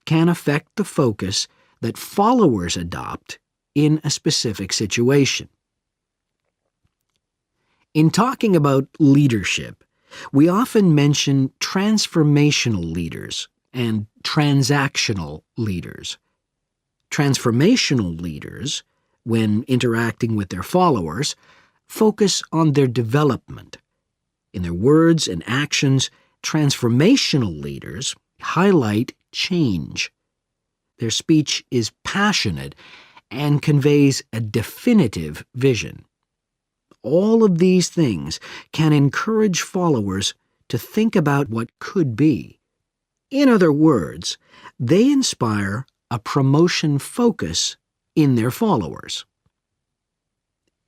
can affect the focus that followers adopt in a specific situation. In talking about leadership, we often mention transformational leaders and transactional leaders. Transformational leaders, when interacting with their followers, focus on their development. In their words and actions, transformational leaders highlight change. Their speech is passionate and conveys a definitive vision. All of these things can encourage followers to think about what could be. In other words, they inspire a promotion focus in their followers.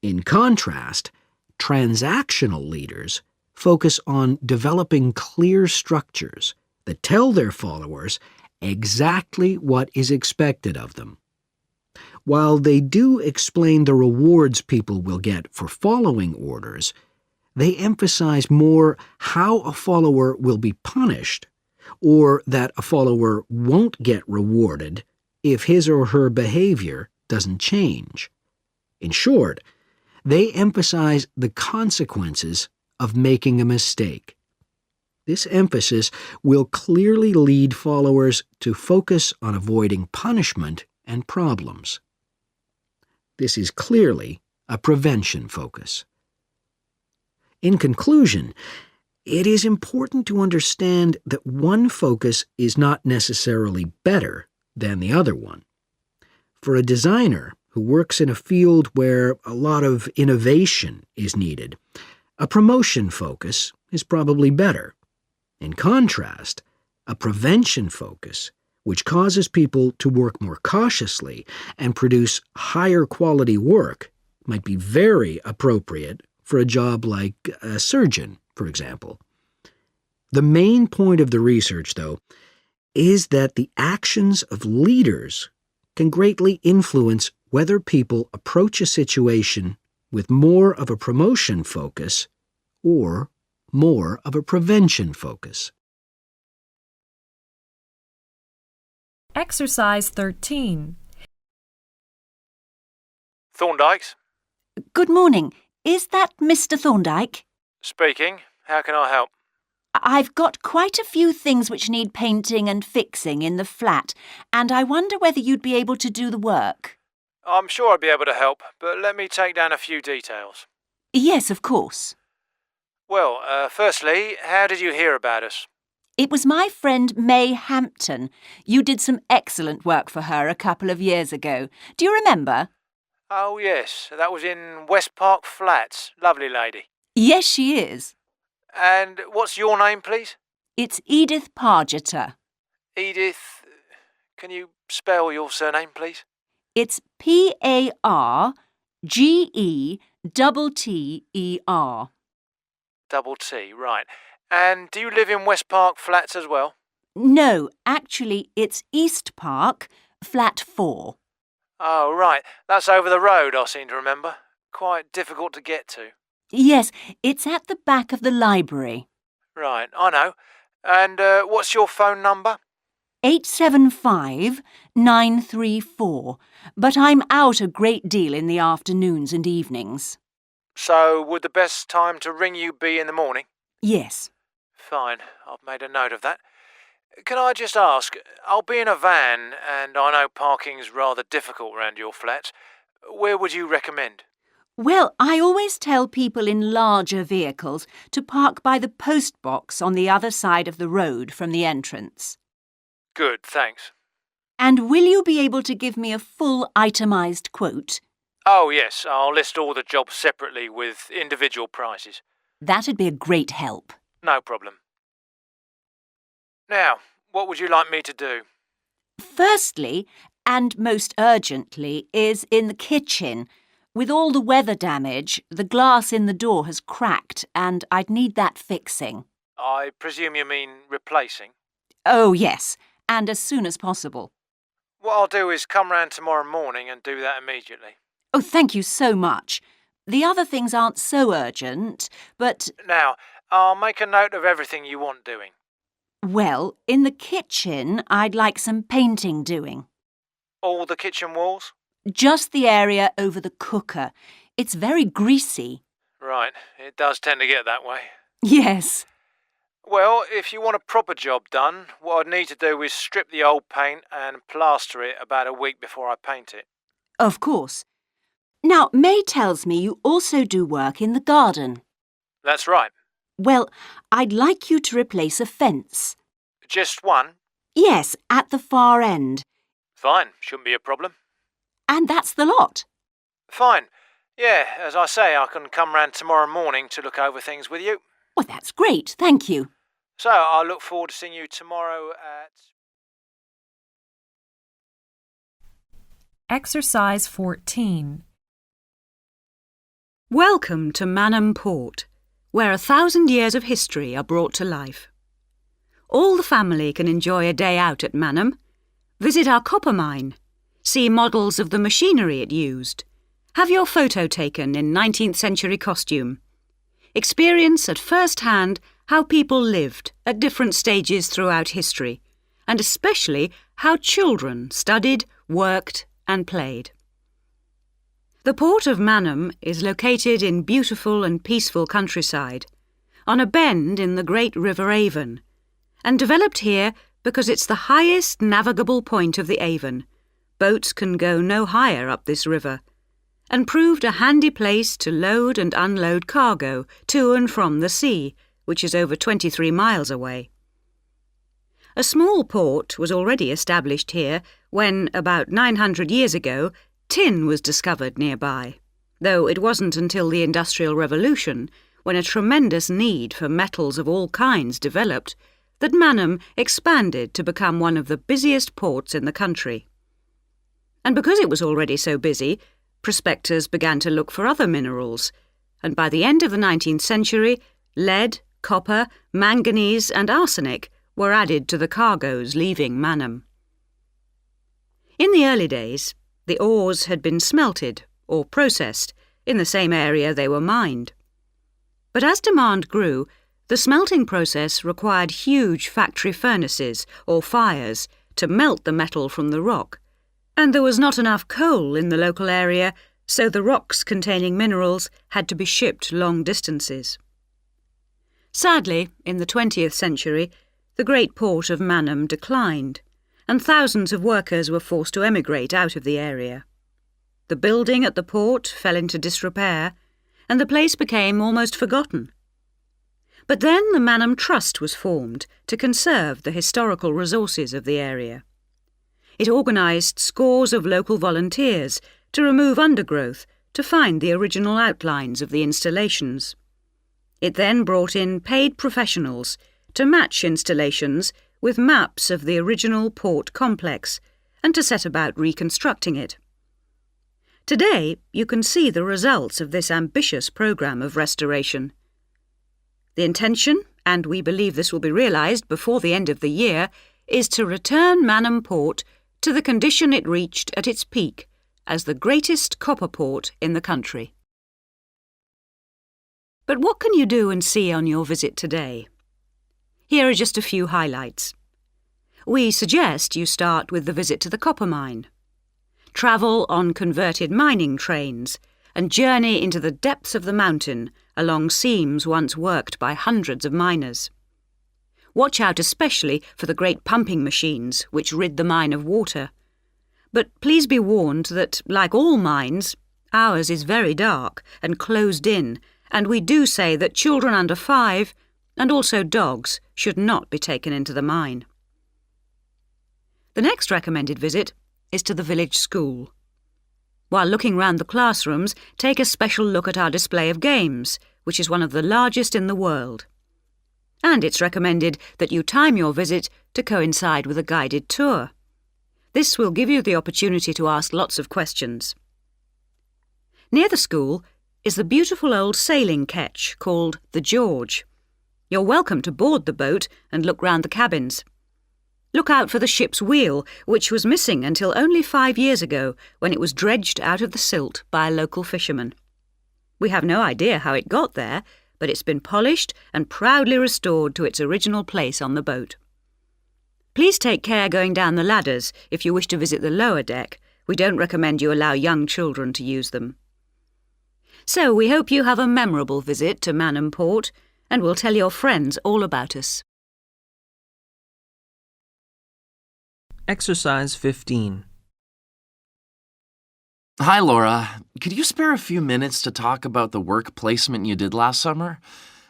In contrast, transactional leaders focus on developing clear structures that tell their followers exactly what is expected of them. While they do explain the rewards people will get for following orders, they emphasize more how a follower will be punished, or that a follower won't get rewarded if his or her behavior doesn't change. In short, they emphasize the consequences of making a mistake. This emphasis will clearly lead followers to focus on avoiding punishment and problems. This is clearly a prevention focus. In conclusion, it is important to understand that one focus is not necessarily better than the other one. For a designer who works in a field where a lot of innovation is needed, a promotion focus is probably better. In contrast, a prevention focus, which causes people to work more cautiously and produce higher quality work, might be very appropriate for a job like a surgeon, for example. The main point of the research, though, is that the actions of leaders can greatly influence whether people approach a situation with more of a promotion focus or more of a prevention focus. Exercise 13. Thorndike's? Good morning. Is that Mr. Thorndyke? Speaking. How can I help? I've got quite a few things which need painting and fixing in the flat, and I wonder whether you'd be able to do the work. I'm sure I'd be able to help, but let me take down a few details. Yes, of course. Well, firstly, how did you hear about us? It was my friend May Hampton. You did some excellent work for her a couple of years ago. Do you remember? Oh, yes. That was in West Park Flats. Lovely lady. Yes, she is. And what's your name, please? It's Edith Pargeter. Edith. Can you spell your surname, please? It's P-A-R-G-E-T-T-E-R. Double T, right. And do you live in West Park Flats as well? No, actually, it's East Park, flat 4. Oh, right. That's over the road, I seem to remember. Quite difficult to get to. Yes, it's at the back of the library. Right, I know. And what's your phone number? 875-934, but I'm out a great deal in the afternoons and evenings. So would the best time to ring you be in the morning? Yes. Fine, I've made a note of that. Can I just ask, I'll be in a van, and I know parking's rather difficult round your flats. Where would you recommend? Well, I always tell people in larger vehicles to park by the post box on the other side of the road from the entrance. Good, thanks. And will you be able to give me a full itemised quote? Oh, yes, I'll list all the jobs separately with individual prices. That'd be a great help. No problem. Now, what would you like me to do? Firstly, and most urgently, is in the kitchen. With all the weather damage, the glass in the door has cracked and I'd need that fixing. I presume you mean replacing? Oh, yes, and as soon as possible. What I'll do is come round tomorrow morning and do that immediately. Oh, thank you so much. The other things aren't so urgent, but... Now, I'll make a note of everything you want doing. Well, in the kitchen, I'd like some painting doing. All the kitchen walls? Just the area over the cooker. It's very greasy. Right, it does tend to get that way. Yes. Well, if you want a proper job done, what I'd need to do is strip the old paint and plaster it about a week before I paint it. Of course. Now, May tells me you also do work in the garden. That's right. Well, I'd like you to replace a fence. Just one? Yes, at the far end. Fine, shouldn't be a problem. And that's the lot. Fine. Yeah, as I say, I can come round tomorrow morning to look over things with you. Well, that's great, thank you. So, I look forward to seeing you tomorrow at... Exercise 14. Welcome to Manom Port, where 1,000 years of history are brought to life. All the family can enjoy a day out at Manom, visit our copper mine, see models of the machinery it used, have your photo taken in 19th century costume, experience at first hand how people lived at different stages throughout history, and especially how children studied, worked and played. The port of Manom is located in beautiful and peaceful countryside, on a bend in the great River Avon, and developed here because it's the highest navigable point of the Avon. Boats can go no higher up this river, and proved a handy place to load and unload cargo to and from the sea, which is over 23 miles away. A small port was already established here when, about 900 years ago, tin was discovered nearby, though it wasn't until the Industrial Revolution, when a tremendous need for metals of all kinds developed, that Manom expanded to become one of the busiest ports in the country. And because it was already so busy, prospectors began to look for other minerals, and by the end of the 19th century, lead, copper, manganese and arsenic were added to the cargoes leaving Manom. In the early days, the ores had been smelted or processed in the same area they were mined. But as demand grew, the smelting process required huge factory furnaces or fires to melt the metal from the rock, and there was not enough coal in the local area, so the rocks containing minerals had to be shipped long distances. Sadly, in the 20th century, the great port of Manom declined, and thousands of workers were forced to emigrate out of the area. The building at the port fell into disrepair, and the place became almost forgotten. But then the Manom Trust was formed to conserve the historical resources of the area. It organised scores of local volunteers to remove undergrowth to find the original outlines of the installations. It then brought in paid professionals to match installations with maps of the original port complex and to set about reconstructing it. Today, you can see the results of this ambitious programme of restoration. The intention, and we believe this will be realised before the end of the year, is to return Manom Port to the condition it reached at its peak as the greatest copper port in the country. But what can you do and see on your visit today? Here are just a few highlights. We suggest you start with the visit to the copper mine. Travel on converted mining trains and journey into the depths of the mountain along seams once worked by hundreds of miners. Watch out especially for the great pumping machines which rid the mine of water. But please be warned that, like all mines, ours is very dark and closed in, and we do say that children under 5 and also dogs should not be taken into the mine. The next recommended visit is to the village school. While looking round the classrooms, take a special look at our display of games, which is one of the largest in the world. And it's recommended that you time your visit to coincide with a guided tour. This will give you the opportunity to ask lots of questions. Near the school is the beautiful old sailing ketch called the George. You're welcome to board the boat and look round the cabins. Look out for the ship's wheel, which was missing until only 5 years ago when it was dredged out of the silt by a local fisherman. We have no idea how it got there, but it's been polished and proudly restored to its original place on the boat. Please take care going down the ladders if you wish to visit the lower deck. We don't recommend you allow young children to use them. So we hope you have a memorable visit to Manom Port, and we'll tell your friends all about us. Exercise 15. Hi, Laura. Could you spare a few minutes to talk about the work placement you did last summer?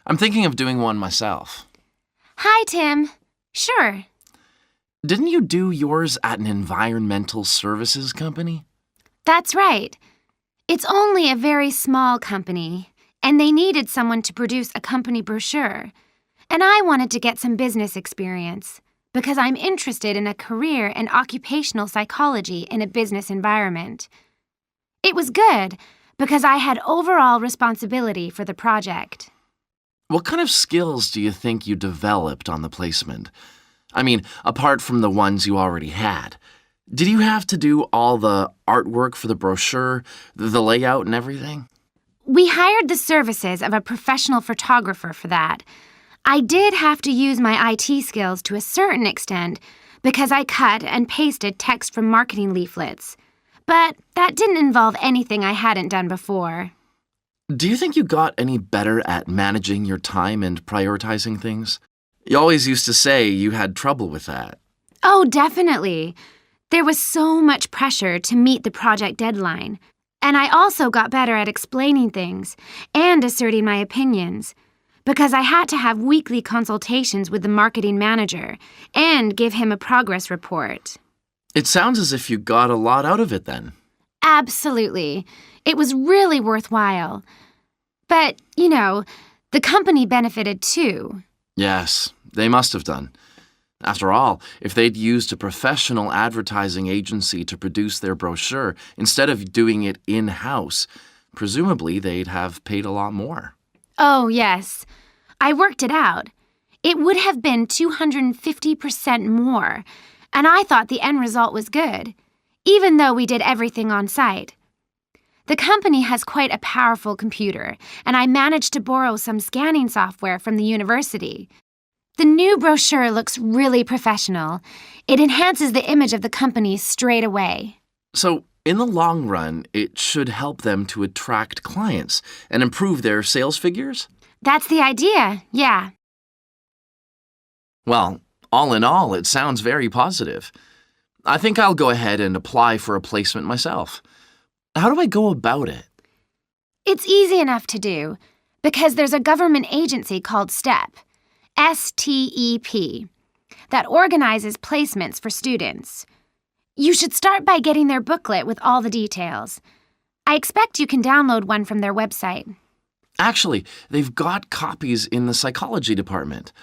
I'm thinking of doing one myself. Hi, Tim. Sure. Didn't you do yours at an environmental services company? That's right. It's only a very small company, and they needed someone to produce a company brochure. And I wanted to get some business experience because I'm interested in a career in occupational psychology in a business environment. It was good because I had overall responsibility for the project. What kind of skills do you think you developed on the placement? I mean, apart from the ones you already had. Did you have to do all the artwork for the brochure, the layout and everything? We hired the services of a professional photographer for that. I did have to use my IT skills to a certain extent because I cut and pasted text from marketing leaflets. But that didn't involve anything I hadn't done before. Do you think you got any better at managing your time and prioritizing things? You always used to say you had trouble with that. Oh, definitely. There was so much pressure to meet the project deadline. And I also got better at explaining things and asserting my opinions, because I had to have weekly consultations with the marketing manager and give him a progress report. It sounds as if you got a lot out of it then. Absolutely. It was really worthwhile. But, the company benefited too. Yes, they must have done. After all, if they'd used a professional advertising agency to produce their brochure instead of doing it in-house, presumably they'd have paid a lot more. Oh, yes. I worked it out. It would have been 250% more, and I thought the end result was good, even though we did everything on site. The company has quite a powerful computer, and I managed to borrow some scanning software from the university. The new brochure looks really professional. It enhances the image of the company straight away. So, in the long run, it should help them to attract clients and improve their sales figures? That's the idea, yeah. Well, all in all, it sounds very positive. I think I'll go ahead and apply for a placement myself. How do I go about it? It's easy enough to do, because there's a government agency called STEP. STEP, that organizes placements for students. You should start by getting their booklet with all the details. I expect you can download one from their website. Actually, they've got copies in the psychology department.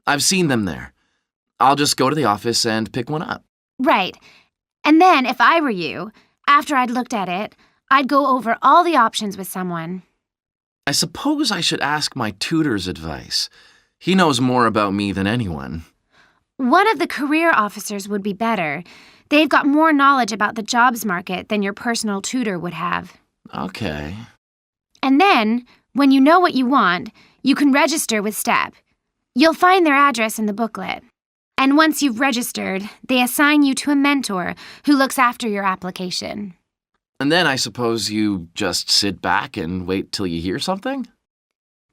I've seen them there. I'll just go to the office and pick one up. Right. And then, if I were you, after I'd looked at it, I'd go over all the options with someone. I suppose I should ask my tutor's advice. He knows more about me than anyone. One of the career officers would be better. They've got more knowledge about the jobs market than your personal tutor would have. Okay. And then, when you know what you want, you can register with STEP. You'll find their address in the booklet. And once you've registered, they assign you to a mentor who looks after your application. And then I suppose you just sit back and wait till you hear something?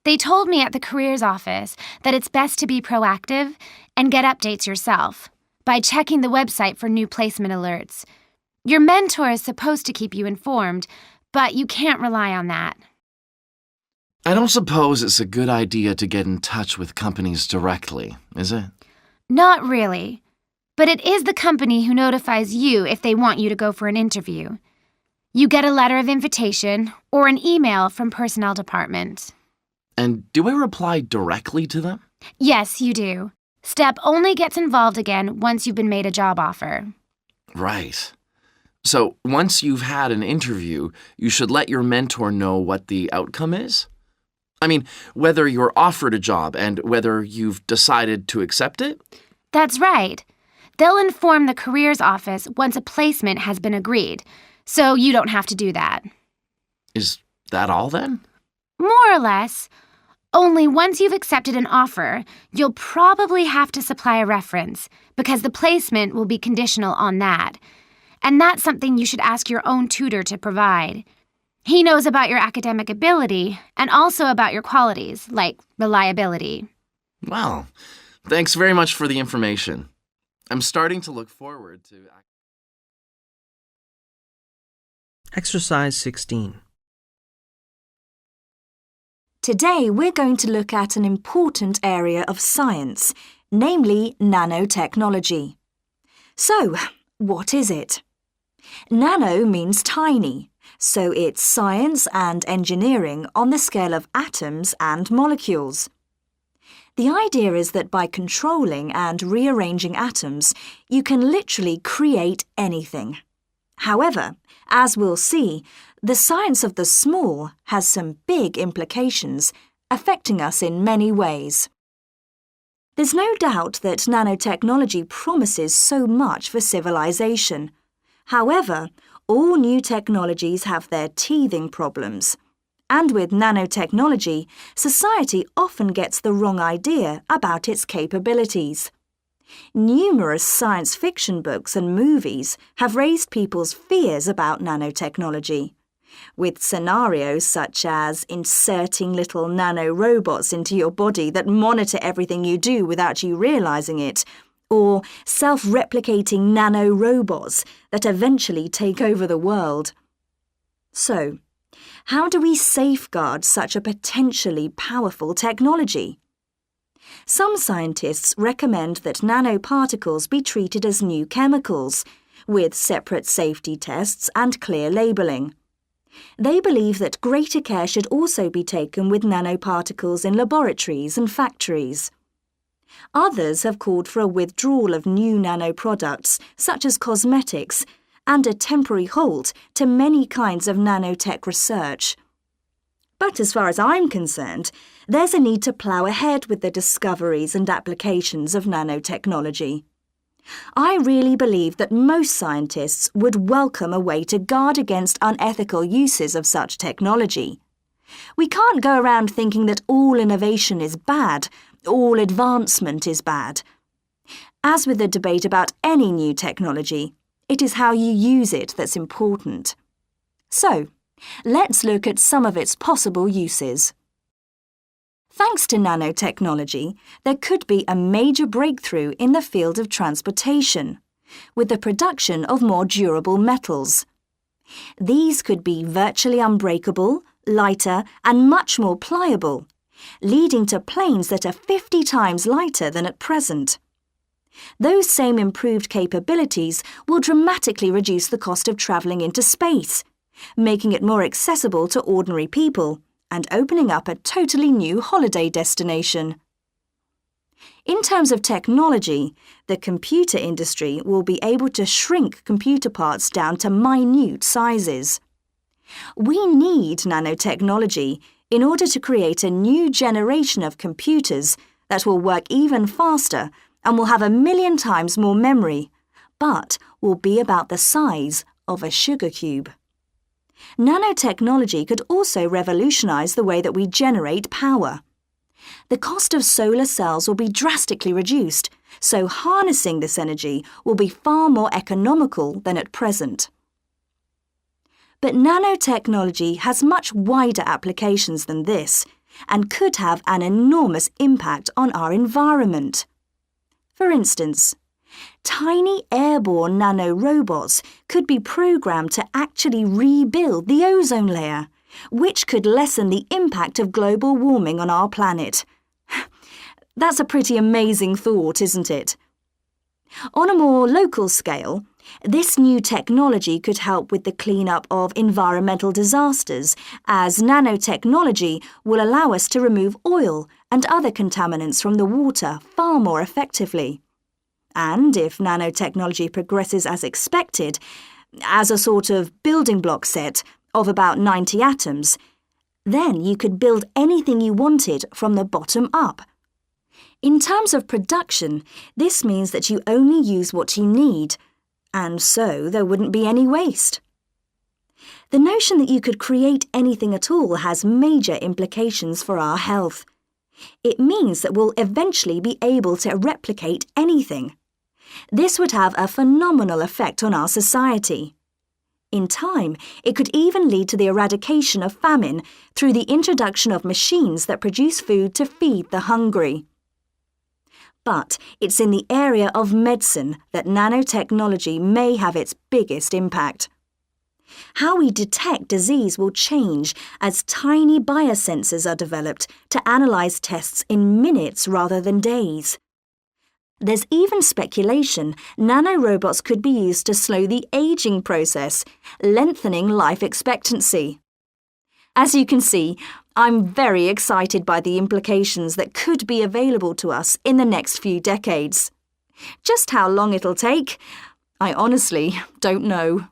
They told me at the careers office that it's best to be proactive and get updates yourself by checking the website for new placement alerts. Your mentor is supposed to keep you informed, but you can't rely on that. I don't suppose it's a good idea to get in touch with companies directly, is it? Not really. But it is the company who notifies you if they want you to go for an interview. You get a letter of invitation or an email from personnel department. And do I reply directly to them? Yes, you do. STEP only gets involved again once you've been made a job offer. Right. So once you've had an interview, you should let your mentor know what the outcome is? I mean, whether you're offered a job and whether you've decided to accept it? That's right. They'll inform the careers office once a placement has been agreed, so you don't have to do that. Is that all then? More or less. Only once you've accepted an offer, you'll probably have to supply a reference, because the placement will be conditional on that. And that's something you should ask your own tutor to provide. He knows about your academic ability and also about your qualities, like reliability. Wow. Thanks very much for the information. I'm starting to look forward to... Exercise 16. Today we're going to look at an important area of science, namely nanotechnology. So, what is it? Nano means tiny, so it's science and engineering on the scale of atoms and molecules. The idea is that by controlling and rearranging atoms, you can literally create anything. However, as we'll see, the science of the small has some big implications, affecting us in many ways. There's no doubt that nanotechnology promises so much for civilization. However, all new technologies have their teething problems. And with nanotechnology, society often gets the wrong idea about its capabilities. Numerous science fiction books and movies have raised people's fears about nanotechnology, with scenarios such as inserting little nanorobots into your body that monitor everything you do without you realizing it, or self-replicating nanorobots that eventually take over the world. So, how do we safeguard such a potentially powerful technology? Some scientists recommend that nanoparticles be treated as new chemicals, with separate safety tests and clear labelling. They believe that greater care should also be taken with nanoparticles in laboratories and factories. Others have called for a withdrawal of new nanoproducts, such as cosmetics, and a temporary halt to many kinds of nanotech research. But as far as I'm concerned, there's a need to plough ahead with the discoveries and applications of nanotechnology. I really believe that most scientists would welcome a way to guard against unethical uses of such technology. We can't go around thinking that all innovation is bad, all advancement is bad. As with the debate about any new technology, it is how you use it that's important. So, let's look at some of its possible uses. Thanks to nanotechnology, there could be a major breakthrough in the field of transportation, with the production of more durable metals. These could be virtually unbreakable, lighter, and much more pliable, leading to planes that are 50 times lighter than at present. Those same improved capabilities will dramatically reduce the cost of travelling into space, making it more accessible to ordinary people and opening up a totally new holiday destination. In terms of technology, the computer industry will be able to shrink computer parts down to minute sizes. We need nanotechnology in order to create a new generation of computers that will work even faster and will have 1,000,000 times more memory, but will be about the size of a sugar cube. Nanotechnology could also revolutionize the way that we generate power. The cost of solar cells will be drastically reduced, so harnessing this energy will be far more economical than at present. But nanotechnology has much wider applications than this and could have an enormous impact on our environment. For instance, tiny airborne nanorobots could be programmed to actually rebuild the ozone layer, which could lessen the impact of global warming on our planet. That's a pretty amazing thought, isn't it? On a more local scale, this new technology could help with the clean-up of environmental disasters, as nanotechnology will allow us to remove oil and other contaminants from the water far more effectively. And if nanotechnology progresses as expected, as a sort of building block set of about 90 atoms, then you could build anything you wanted from the bottom up. In terms of production, this means that you only use what you need, and so there wouldn't be any waste. The notion that you could create anything at all has major implications for our health. It means that we'll eventually be able to replicate anything. This would have a phenomenal effect on our society. In time, it could even lead to the eradication of famine through the introduction of machines that produce food to feed the hungry. But it's in the area of medicine that nanotechnology may have its biggest impact. How we detect disease will change as tiny biosensors are developed to analyse tests in minutes rather than days. There's even speculation nanorobots could be used to slow the aging process, lengthening life expectancy. As you can see, I'm very excited by the implications that could be available to us in the next few decades. Just how long it'll take, I honestly don't know.